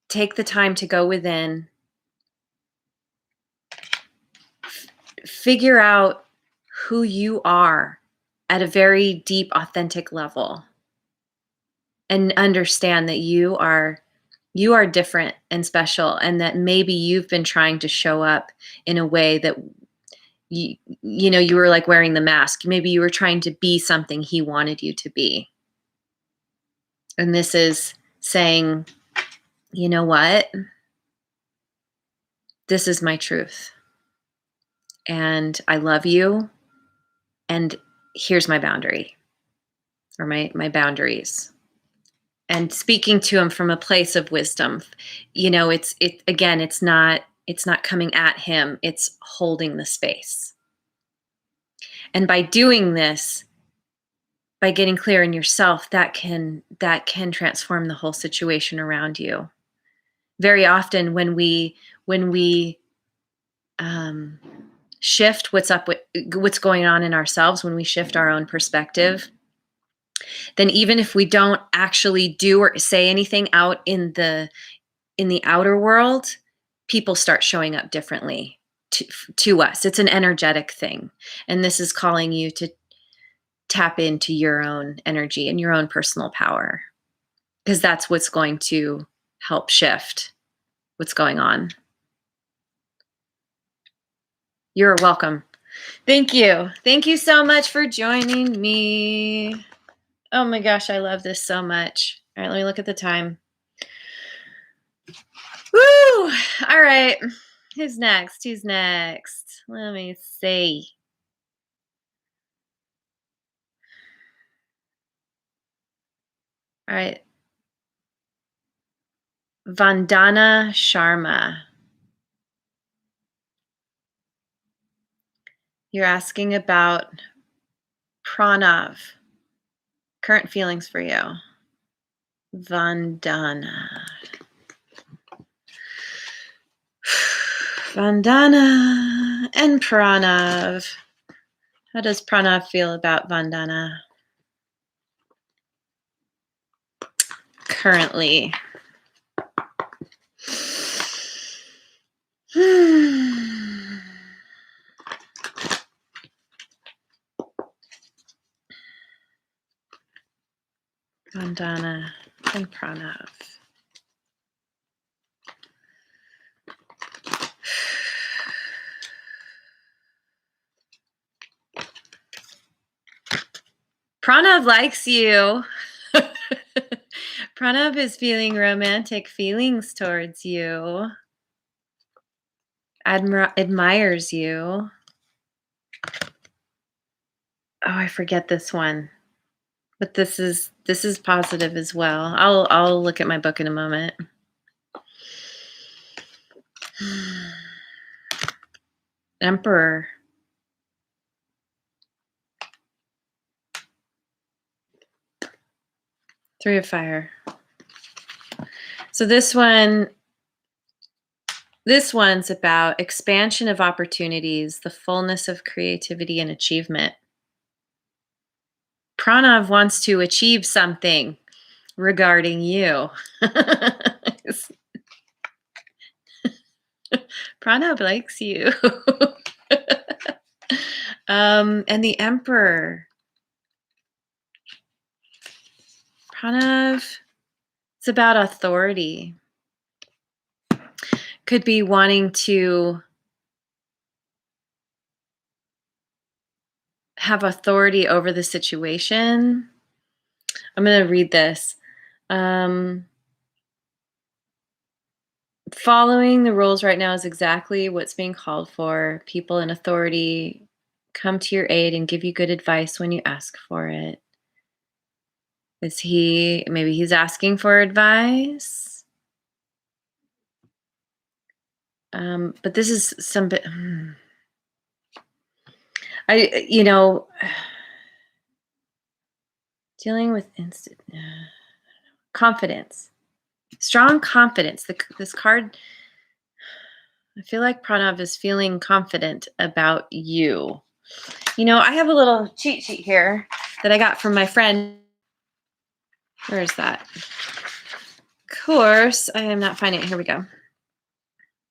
take the time to go within, figure out who you are at a very deep, authentic level, and understand that you are different and special, and that maybe you've been trying to show up in a way that you were like wearing the mask. Maybe you were trying to be something he wanted you to be. And this is saying, you know what? This is my truth. And I love you. And here's my boundary, or my boundaries. And speaking to him from a place of wisdom. It's not coming at him, it's holding the space. And by doing this, by getting clear in yourself, that can transform the whole situation around you. Very often when we shift what's going on in ourselves, when we shift our own perspective, then even if we don't actually do or say anything out in the outer world, people start showing up differently to us. It's an energetic thing. And this is calling you to tap into your own energy and your own personal power, because that's what's going to help shift what's going on. You're welcome. Thank you. Thank you so much for joining me. Oh my gosh, I love this so much. All right, let me look at the time. Woo! All right. Who's next? Let me see. All right. Vandana Sharma. You're asking about Pranav. Current feelings for you. Vandana. Vandana and Pranav. How does Pranav feel about Vandana currently? Vandana and Pranav. Pranav likes you. Pranav is feeling romantic feelings towards you. Admires you. Oh, I forget this one. But this is positive as well. I'll look at my book in a moment. Emperor. Three of Fire. So this one's about expansion of opportunities, the fullness of creativity and achievement. Pranav wants to achieve something regarding you. Pranav likes you. And the Emperor. Pranav, it's about authority. Could be wanting to have authority over the situation. I'm going to read this. Following the rules right now is exactly what's being called for. People in authority come to your aid and give you good advice when you ask for it. Maybe he's asking for advice? But this is some bit, you know, dealing with instant confidence, strong confidence. This card, I feel like Pranav is feeling confident about you. I have a little cheat sheet here that I got from my friend. Where is that? Of course, I am not finding it. Here we go.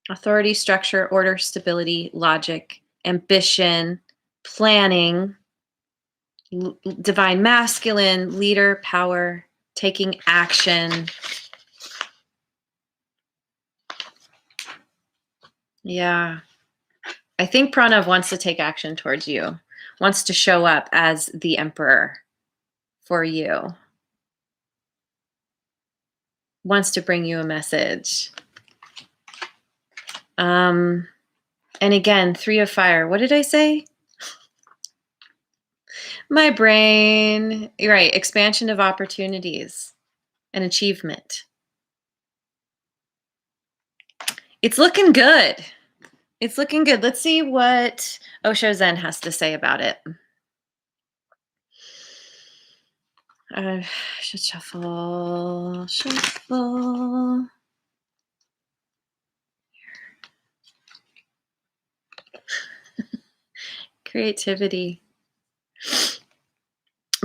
Authority, structure, order, stability, logic, ambition, planning, divine masculine, leader, power, taking action. Yeah. I think Pranav wants to take action towards you, wants to show up as the emperor for you, wants to bring you a message. And again, 3 of fire. What did I say? My brain. You're right. Expansion of opportunities and achievement. It's looking good. It's looking good. Let's see what Osho Zen has to say about it. Should shuffle. Creativity.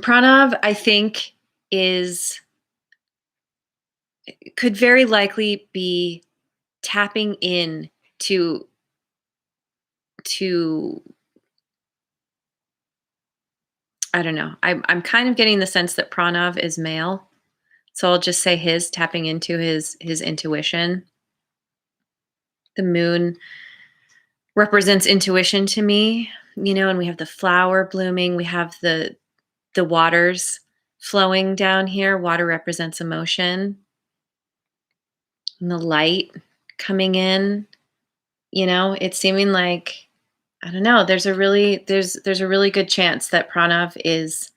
Pranav, I think, could very likely be tapping in to I don't know. I'm kind of getting the sense that Pranav is male. So I'll just say tapping into his intuition. The moon represents intuition to me, and we have the flower blooming. We have the waters flowing down here. Water represents emotion. And the light coming in, it's seeming like, I don't know, there's a really good chance that Pranav is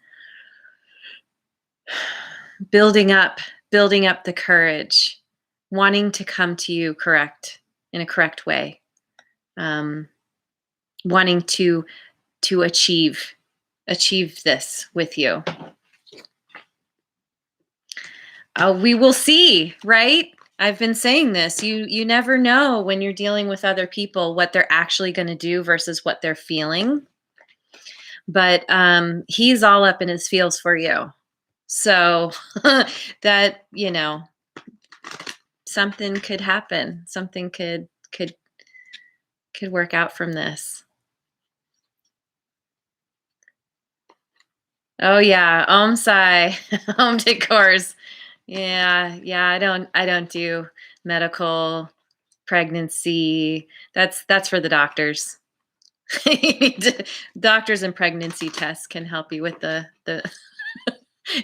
building up the courage, wanting to come to you in a correct way, wanting to achieve this with you. We will see, right? I've been saying this. You never know when you're dealing with other people what they're actually going to do versus what they're feeling. But he's all up in his feels for you. So that, something could happen. Something could work out from this. Oh yeah, Om Sai, Om Decors. Yeah, I don't do medical pregnancy. That's for the doctors. Doctors and pregnancy tests can help you with the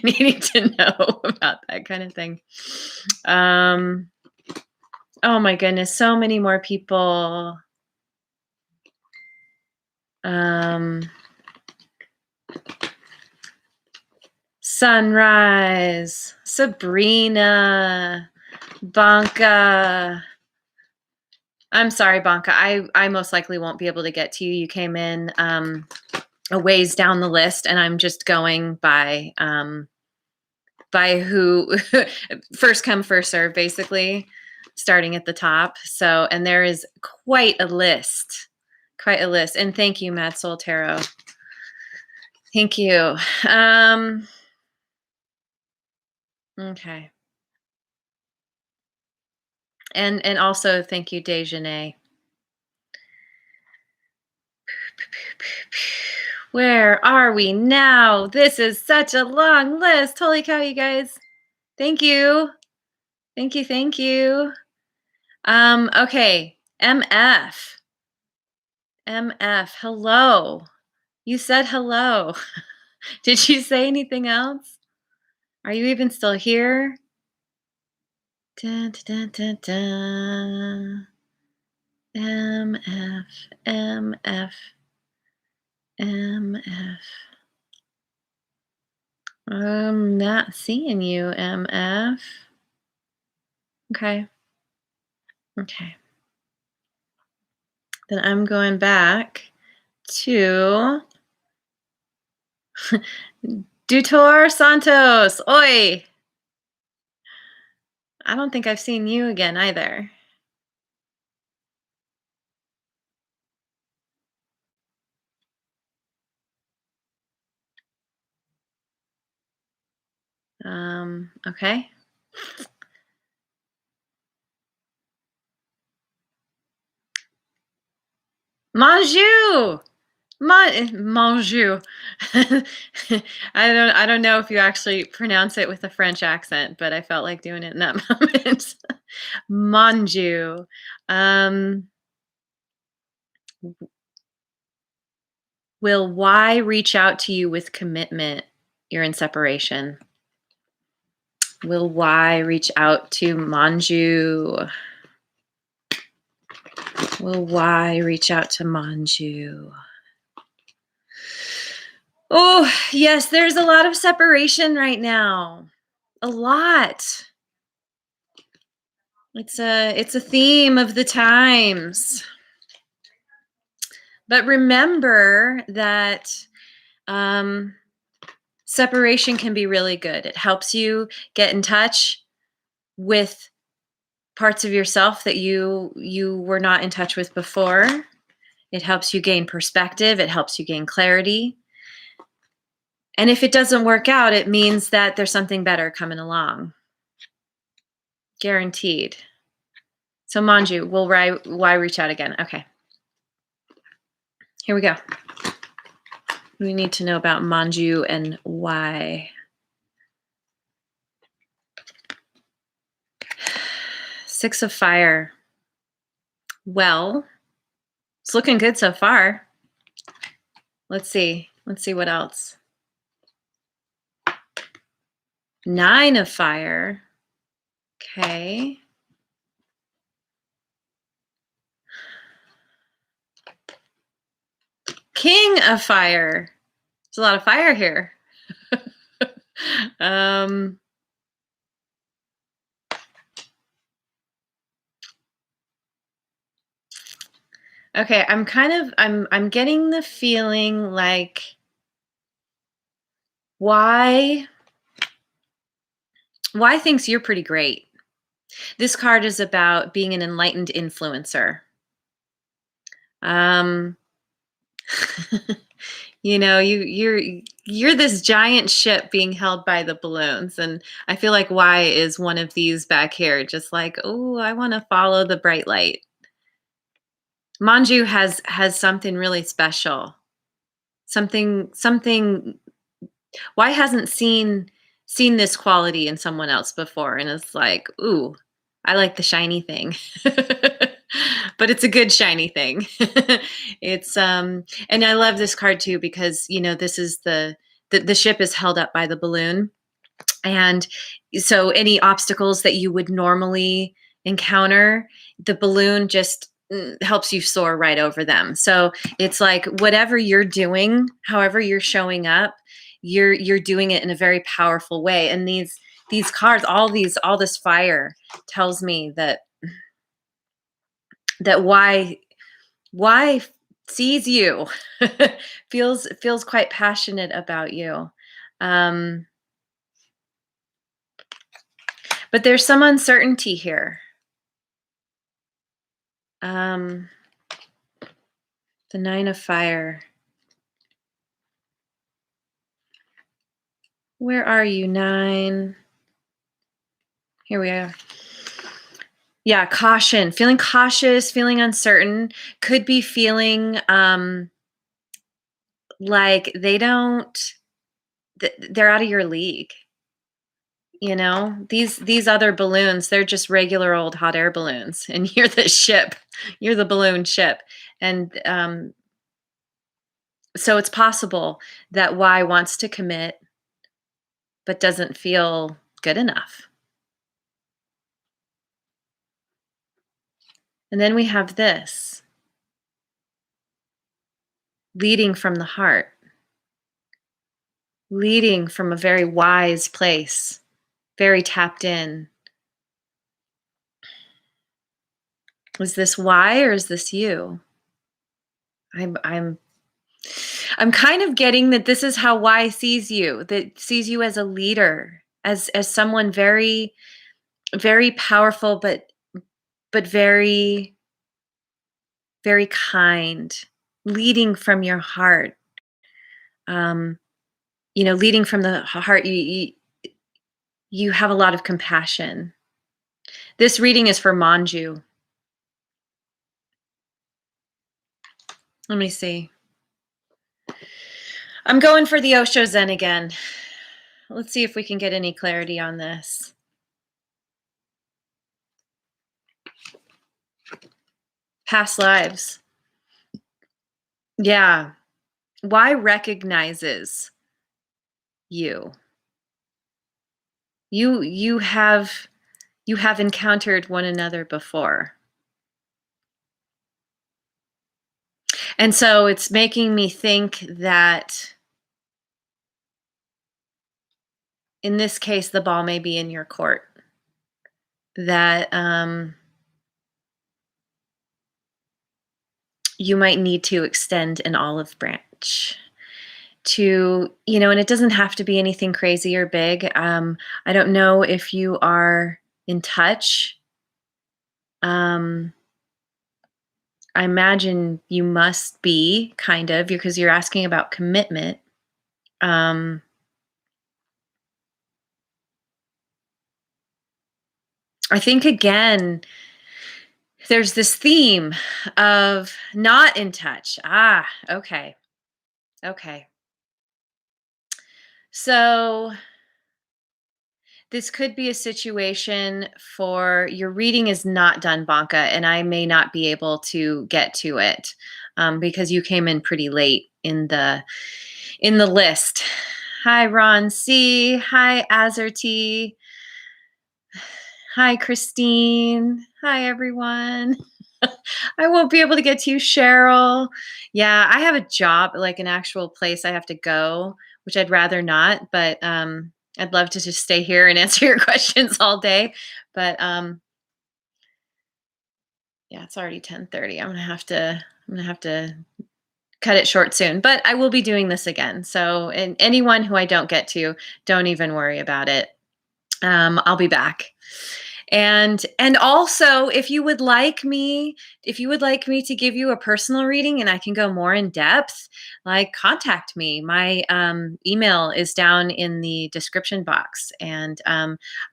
needing to know about that kind of thing. Oh my goodness, so many more people. Sunrise, Sabrina, Banca. I'm sorry, Banca. I most likely won't be able to get to you. You came in a ways down the list, and I'm just going by who first come, first serve, basically, starting at the top. So, and there is quite a list. And thank you, Mad Soul Tarot. Thank you. Okay. And also thank you, Dejeuner. Where are we now? This is such a long list. Holy cow, you guys. Thank you. Thank you. Okay. MF. Hello. You said hello. Did you say anything else? Are you even still here? Dun, dun, dun, dun. MF, MF, MF. I'm not seeing you, MF. Okay. Okay. Then I'm going back to Dutor Santos. Oi! I don't think I've seen you again either. Okay. Manjou! Manjou. I don't know if you actually pronounce it with a French accent, but I felt like doing it in that moment. Manjou. Um, will Y reach out to you with commitment? You're in separation. Will Y reach out to Manju? Will Y reach out to Manju? Oh, yes, there's a lot of separation right now. A lot. It's a theme of the times. But remember that separation can be really good. It helps you get in touch with parts of yourself that you were not in touch with before. It helps you gain perspective. It helps you gain clarity. And if it doesn't work out, it means that there's something better coming along. Guaranteed. So Manju, will Y reach out again? Okay. Here we go. We need to know about Manju and Y. Six of Fire. Well, it's looking good so far. Let's see. Let's see what else. Nine of Fire. Okay. King of Fire. There's a lot of fire here. Okay, I'm getting the feeling like why thinks you're pretty great. This card is about being an enlightened influencer. You know, you're this giant ship being held by the balloons, and I feel like Y is one of these back here, just like, oh, I want to follow the bright light. Manju has something really special. Something Y hasn't seen this quality in someone else before, and it's like, ooh, I like the shiny thing. But it's a good shiny thing. It's and I love this card too because you know this is the ship is held up by the balloon, and so any obstacles that you would normally encounter, the balloon just helps you soar right over them. So it's like whatever you're doing, however you're showing up, you're doing it in a very powerful way. And these cards, all this fire tells me that why sees you, feels quite passionate about you. But there's some uncertainty here. The Nine of Fire. Where are you, Nine? Here we are. Yeah, caution. Feeling cautious, feeling uncertain. Could be feeling like they're out of your league. You know, these other balloons, they're just regular old hot air balloons, and you're the ship. You're the balloon ship, and so it's possible that Y wants to commit, but doesn't feel good enough. And then we have this, leading from the heart, leading from a very wise place, very tapped in. Is this why or is this you? I'm I'm kind of getting that this is how Y sees you, that sees you as a leader, as someone very, very powerful, but very, very kind, leading from your heart. Um, leading from the heart, you have a lot of compassion. This reading is for Manju. Let me see. I'm going for the Osho Zen again. Let's see if we can get any clarity on this. Past lives. Yeah. Why recognizes you. You have encountered one another before. And so it's making me think that in this case the ball may be in your court. That you might need to extend an olive branch to, and it doesn't have to be anything crazy or big. I don't know if you are in touch. I imagine you must be, kind of, because you're asking about commitment. Um, I think again, there's this theme of not in touch. Ah, okay. Okay. So this could be a situation for your reading is not done, Banka, and I may not be able to get to it because you came in pretty late in the list. Hi, Ron C. Hi, Azerty. Hi, Christine. Hi, everyone. I won't be able to get to you, Cheryl. Yeah, I have a job, like an actual place I have to go, which I'd rather not, but I'd love to just stay here and answer your questions all day. But yeah, it's already 10:30. I'm gonna have to cut it short soon. But I will be doing this again. So, and anyone who I don't get to, don't even worry about it. I'll be back. And also, if you would like me to give you a personal reading and I can go more in depth, like, contact me. My email is down in the description box, and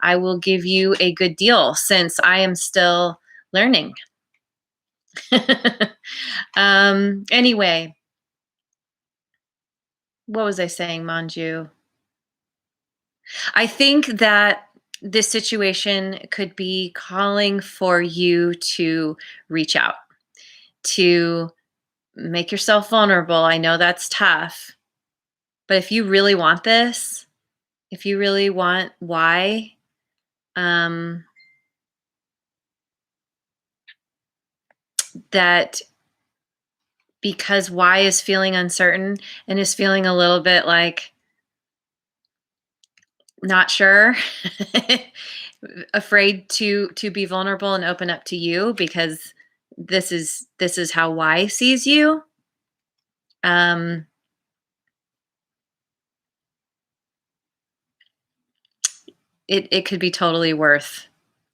I will give you a good deal since I am still learning. Anyway, what was I saying, Manju? I think that this situation could be calling for you to reach out, to make yourself vulnerable. I know that's tough, but if you really want this, if you really want why, um, that because why is feeling uncertain and is feeling a little bit like not sure, afraid to be vulnerable and open up to you because this is how why sees you. Um, it could be totally worth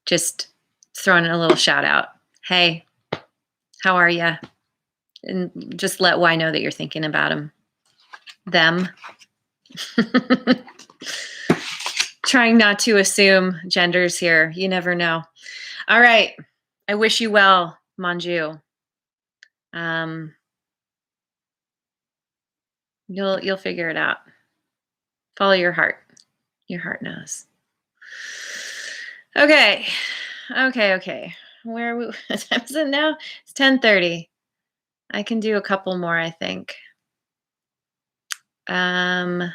just throwing a little shout out. Hey, how are you? And just let Y know that you're thinking about them. Trying not to assume genders here. You never know. All right. I wish you well, Manju. Um, you'll figure it out. Follow your heart. Your heart knows. Okay. Okay. Where are we? What time is it now? It's 10:30. I can do a couple more, I think. Um,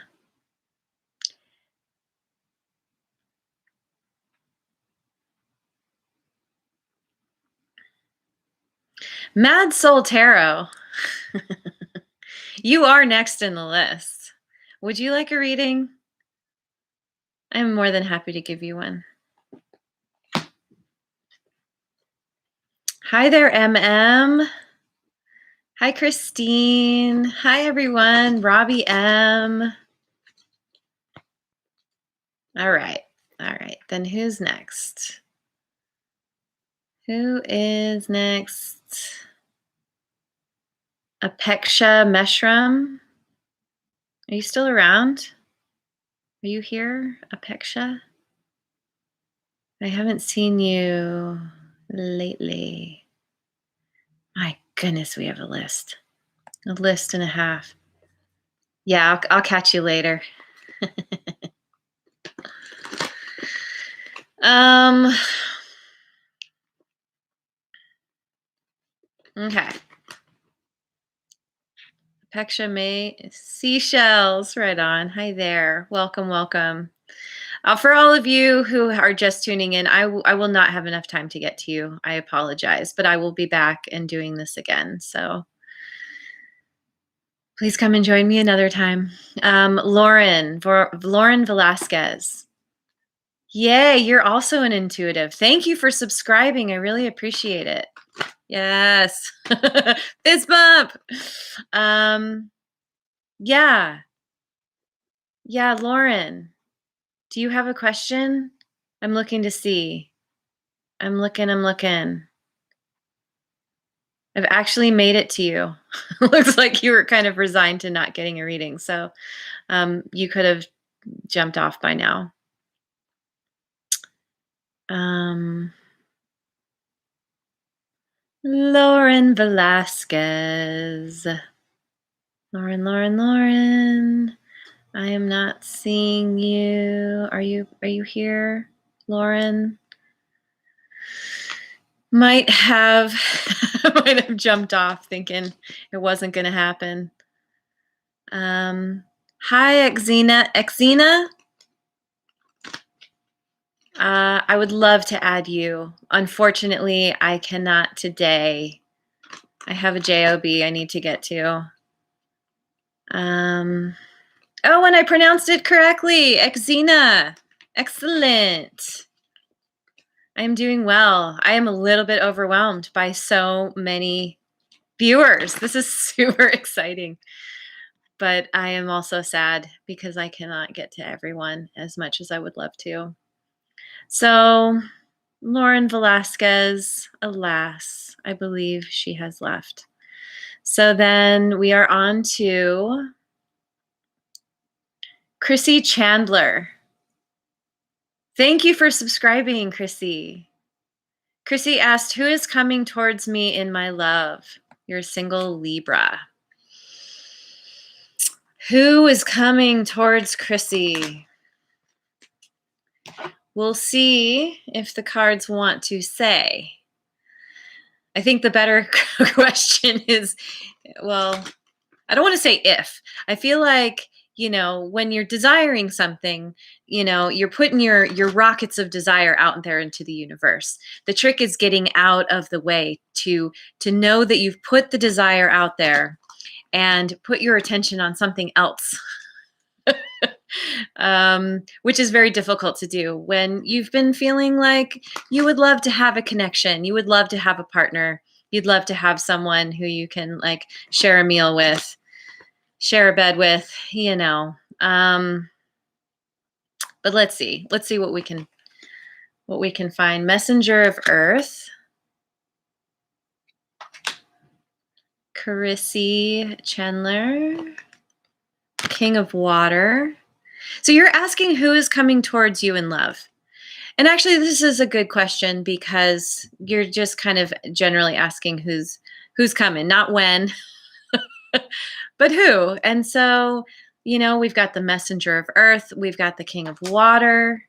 Mad Soul Tarot. You are next in the list. Would you like a reading? I'm more than happy to give you one. Hi there, MM. Hi, Christine. Hi, everyone. Robbie M. All right. Then who's next? Who is next? Apeksha Meshram. Are you still around? Are you here, Apeksha? I haven't seen you lately. My goodness, we have a list and a half. Yeah, I'll catch you later. Okay. Apeksha May Seashells, right on. Hi there. Welcome. For all of you who are just tuning in, I will not have enough time to get to you. I apologize, but I will be back and doing this again. So please come and join me another time. Lauren Velasquez. Yay, you're also an intuitive. Thank you for subscribing. I really appreciate it. Yes. Fist bump. Yeah. Yeah, Lauren. Do you have a question? I'm looking to see. I'm looking. I've actually made it to you. Looks like you were kind of resigned to not getting a reading. So you could have jumped off by now. Lauren Velasquez. Lauren. I am not seeing you. Are you here, Lauren? Might have jumped off thinking it wasn't going to happen. Hi, Exena. I would love to add you. Unfortunately, I cannot today. I have a job I need to get to. Oh, and I pronounced it correctly. Exena. Excellent. I am doing well. I am a little bit overwhelmed by so many viewers. This is super exciting. But I am also sad because I cannot get to everyone as much as I would love to. So, Lauren Velasquez, alas, I believe she has left. So then we are on to Chrissy Chandler. Thank you for subscribing, Chrissy. Chrissy asked, who is coming towards me in my love? You're a single Libra. Who is coming towards Chrissy? We'll see if the cards want to say. I think the better question is, well, I don't want to say if. I feel like, when you're desiring something, you're putting your rockets of desire out there into the universe. The trick is getting out of the way to know that you've put the desire out there and put your attention on something else. Which is very difficult to do when you've been feeling like you would love to have a connection. You would love to have a partner. You'd love to have someone who you can share a meal with, share a bed with, but let's see what we can find. Messenger of Earth, Chrissy Chandler, King of Water. So you're asking who is coming towards you in love. And actually, this is a good question because you're just kind of generally asking who's coming, not when, but who. And so, we've got the Messenger of Earth, we've got the King of Water,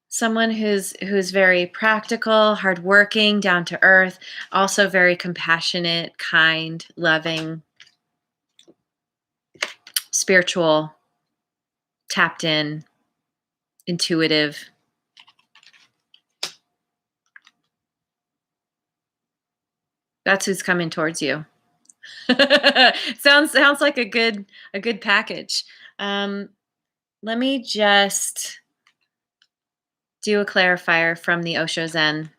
someone who's very practical, hardworking, down to earth, also very compassionate, kind, loving, spiritual, tapped in, intuitive. That's who's coming towards you. Sounds like a good package. Um, Let me just do a clarifier from the Osho Zen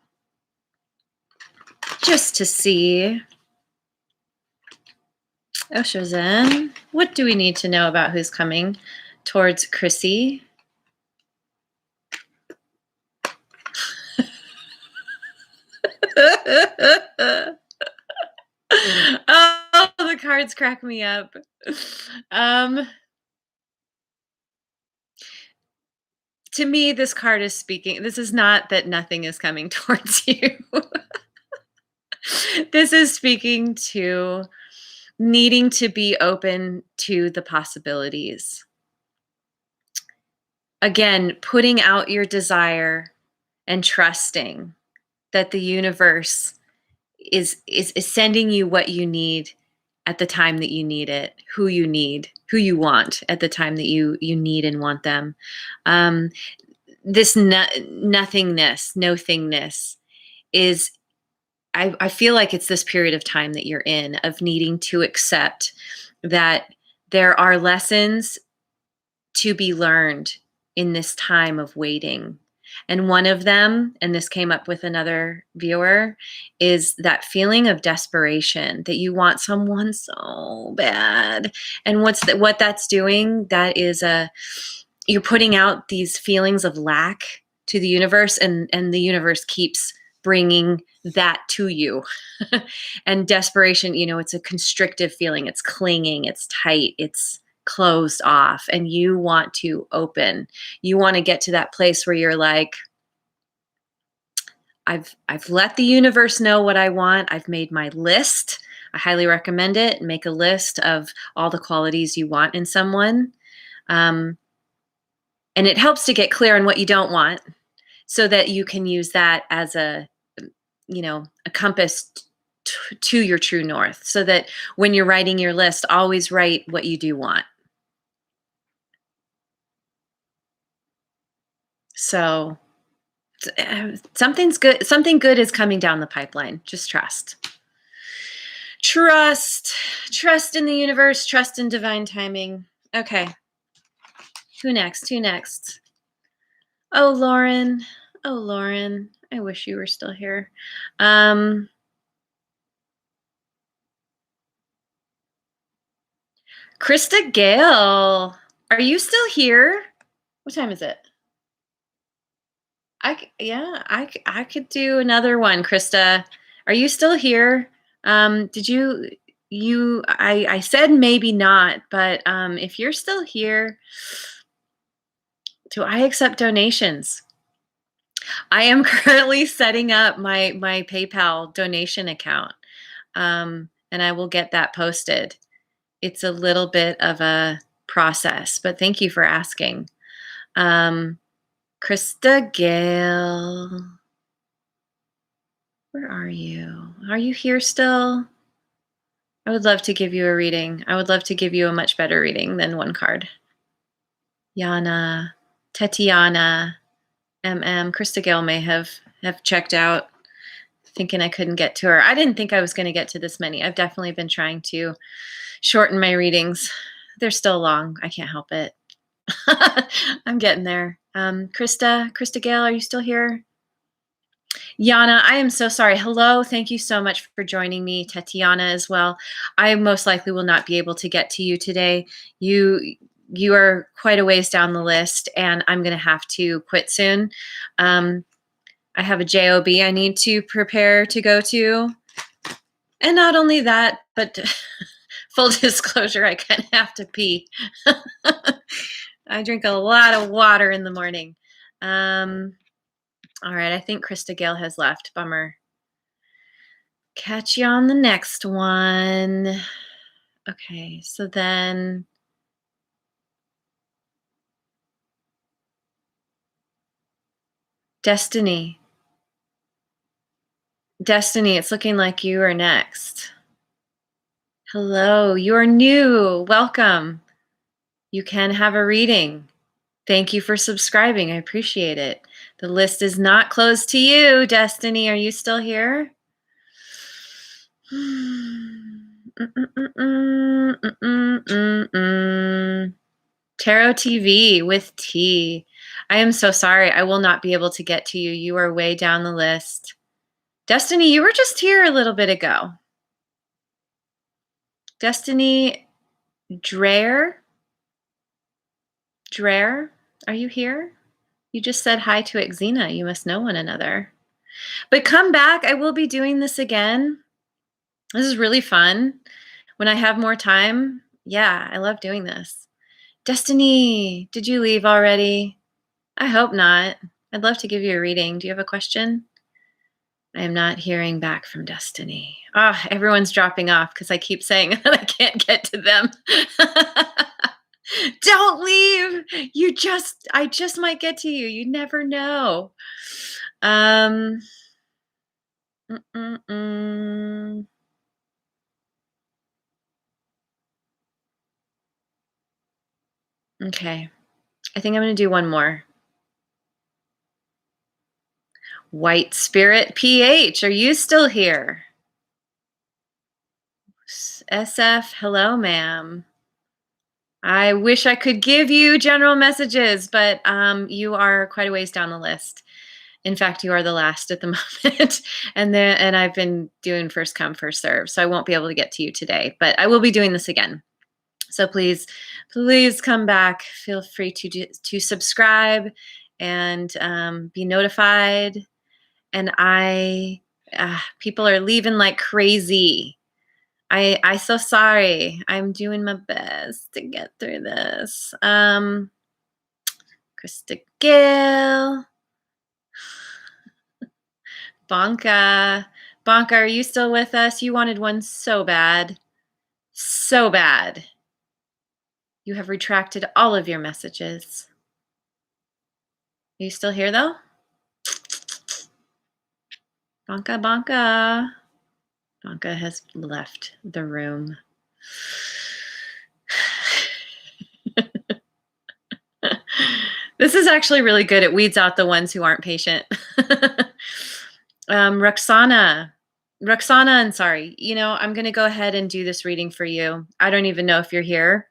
just to see. Osho Zen, what do we need to know about who's coming towards Chrissy? Oh, the cards crack me up. To me, this card is speaking. This is not that nothing is coming towards you. This is speaking to needing to be open to the possibilities. Again, putting out your desire and trusting that the universe is sending you what you need at the time that you need it, who you want at the time that you need and want them. This nothingness, no thingness is, I feel like it's this period of time that you're in of needing to accept that there are lessons to be learned in this time of waiting. And one of them, and this came up with another viewer, is that feeling of desperation that you want someone so bad. And what that's doing, that is you're putting out these feelings of lack to the universe, and the universe keeps bringing that to you. And desperation, it's a constrictive feeling. It's clinging, it's tight, it's closed off, and you want to open. You want to get to that place where you're like, I've let the universe know what I want. I've made my list. I highly recommend it. Make a list of all the qualities you want in someone. And it helps to get clear on what you don't want so that you can use that as a compass to your true north, so that when you're writing your list, always write what you do want. So something good is coming down the pipeline. Just trust in the universe, trust in divine timing. Okay, who next? Oh, Lauren, I wish you were still here. Krista Gale, are you still here? What time is it? I could do another one, Krista. Are you still here? Did I said maybe not, but if you're still here, do I accept donations? I am currently setting up my PayPal donation account, and I will get that posted. It's a little bit of a process, but thank you for asking. Krista Gale, where are you? Are you here still? I would love to give you a reading. I would love to give you a much better reading than one card. Yana, Tatiana, Krista Gale may have checked out, thinking I couldn't get to her. I didn't think I was going to get to this many. I've definitely been trying to shorten my readings. They're still long. I can't help it. I'm getting there. Krista Gale, are you still here? Yana, I am so sorry. Hello. Thank you so much for joining me. Tatiana as well. I most likely will not be able to get to you today. You are quite a ways down the list, and I'm going to have to quit soon. I have a job I need to prepare to go to. And not only that, but full disclosure, I kind of have to pee. I drink a lot of water in the morning. All right, I think Krista Gale has left. Bummer. Catch you on the next one. Okay, so then Destiny. Destiny, it's looking like you are next. Hello, you are new. Welcome. You can have a reading. Thank you for subscribing. I appreciate it. The list is not closed to you, Destiny. Are you still here? Tarot TV with T. I am so sorry. I will not be able to get to you. You are way down the list. Destiny, you were just here a little bit ago. Destiny Dreher? Dreher, are you here? You just said hi to Xena. You must know one another. But come back. I will be doing this again. This is really fun. When I have more time, yeah, I love doing this. Destiny, did you leave already? I hope not. I'd love to give you a reading. Do you have a question? I am not hearing back from Destiny. Ah, everyone's dropping off because I keep saying that I can't get to them. Don't leave. I just might get to you. You never know. Okay. I think I'm going to do one more. White Spirit PH, are you still here? SF, hello, ma'am. I wish I could give you general messages, but you are quite a ways down the list. In fact, you are the last at the moment. and I've been doing first come, first serve, so I won't be able to get to you today, but I will be doing this again. So please come back. Feel free to subscribe and be notified. And people are leaving like crazy. I so sorry. I'm doing my best to get through this. Krista Gill. Bonka, are you still with us? You wanted one so bad. So bad. You have retracted all of your messages. Are you still here, though? Bonka. Bonka has left the room. This is actually really good. It weeds out the ones who aren't patient. Roxana Ansari, I'm going to go ahead and do this reading for you. I don't even know if you're here,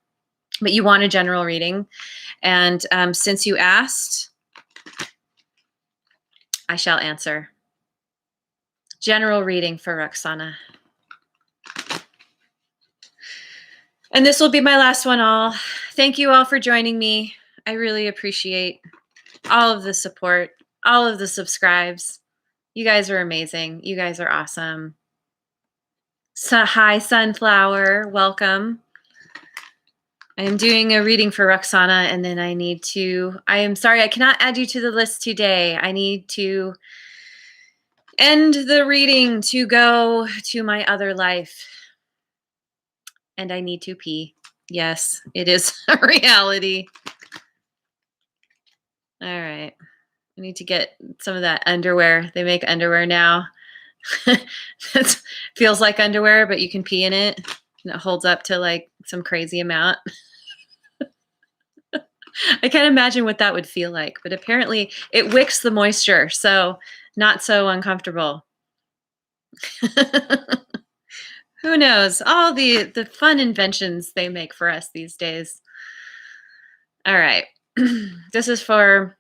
but you want a general reading. And since you asked, I shall answer. General reading for Roxana. And this will be my last one all. Thank you all for joining me. I really appreciate all of the support, all of the subscribes. You guys are amazing. You guys are awesome. So, hi, Sunflower. Welcome. I am doing a reading for Roxana, and then I am sorry, I cannot add you to the list today. I need to end the reading to go to my other life. And I need to pee. Yes, it is a reality. All right. I need to get some of that underwear. They make underwear now. It feels like underwear, but you can pee in it. And it holds up to like some crazy amount. I can't imagine what that would feel like, but apparently it wicks the moisture, so not so uncomfortable. Who knows? All the fun inventions they make for us these days. All right. This is for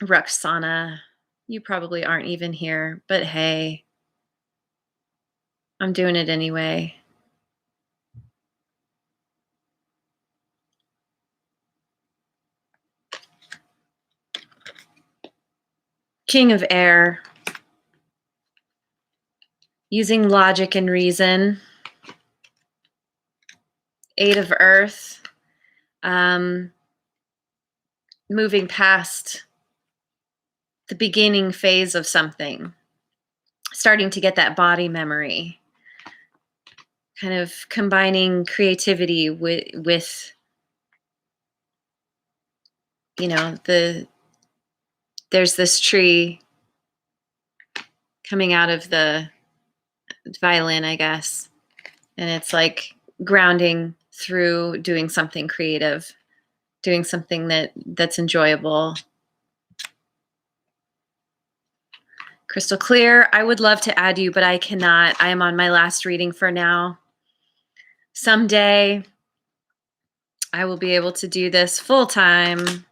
Roxana. You probably aren't even here, but hey, I'm doing it anyway. King of Air. Using logic and reason. Eight of Earth. Moving past the beginning phase of something. Starting to get that body memory. Kind of combining creativity with there's this tree coming out of the violin, I guess. And it's like grounding through doing something creative, doing something that's enjoyable. Crystal clear. I would love to add you, but I cannot. I am on my last reading for now. Someday I will be able to do this full time,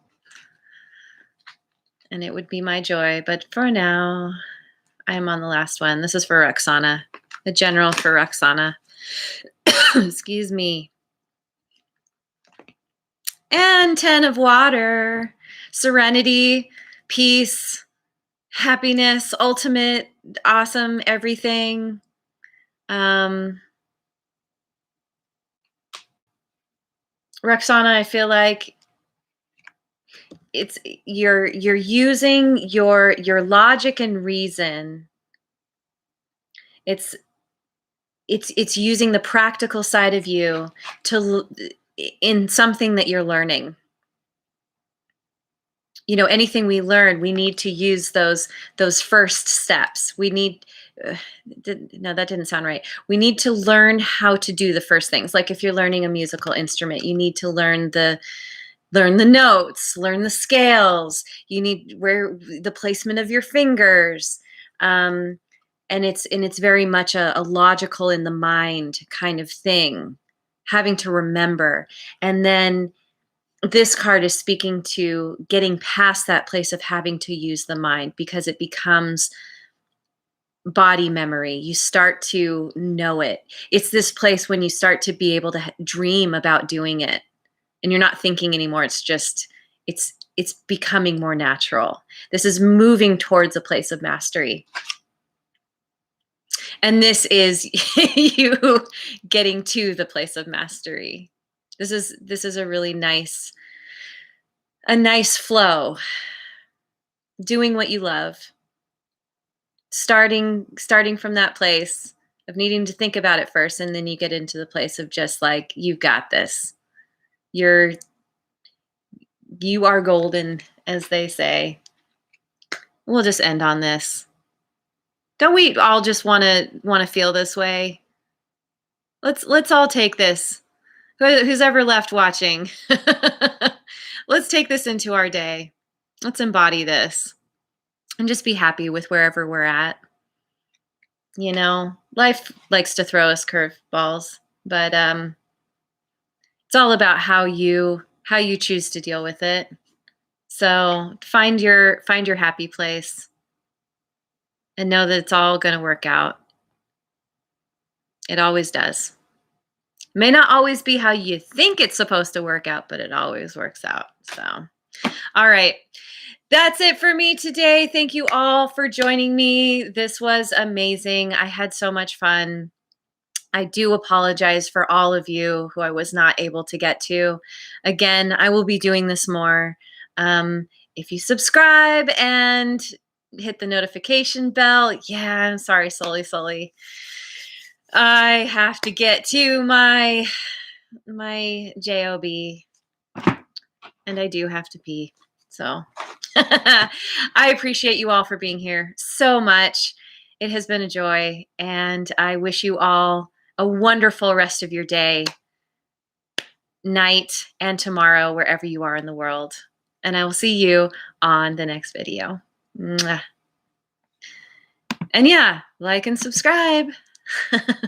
and it would be my joy. But for now, I am on the last one. This is for Roxana, the general for Roxana. Excuse me. And 10 of water, serenity, peace, happiness, ultimate, awesome, everything. Roxana, I feel like it's you're using your logic and reason. It's using the practical side of you to in something that you're learning. You know, anything we learn, we need to use those first steps. We need no, that didn't sound right. We need to learn how to do the first things. Like if you're learning a musical instrument, you need to learn the notes, learn the scales. You need where the placement of your fingers. And it's very much a logical in the mind kind of thing, having to remember. And then this card is speaking to getting past that place of having to use the mind, because it becomes body memory. You start to know it. It's this place when you start to be able to dream about doing it, and you're not thinking anymore. It's just, it's becoming more natural. This is moving towards a place of mastery. And this is you getting to the place of mastery. This is a really nice flow. Doing what you love. Starting from that place of needing to think about it first, and then you get into the place of just like, you've got this. You are golden, as they say. We'll just end on this. Don't we all just want to feel this way? Let's all take this. Who's ever left watching? Let's take this into our day. Let's embody this and just be happy with wherever we're at. You know, life likes to throw us curveballs, but it's all about how you choose to deal with it. So find your happy place and know that it's all going to work out. It always does. May not always be how you think it's supposed to work out, but it always works out. So, all right. That's it for me today. Thank you all for joining me. This was amazing. I had so much fun. I do apologize for all of you who I was not able to get to. Again, I will be doing this more. If you subscribe and hit the notification bell, yeah, I'm sorry, Sully. I have to get to my job, and I do have to pee. So I appreciate you all for being here so much. It has been a joy, and I wish you all a wonderful rest of your day, night, and tomorrow, wherever you are in the world. And I will see you on the next video. Mwah. And yeah, like and subscribe.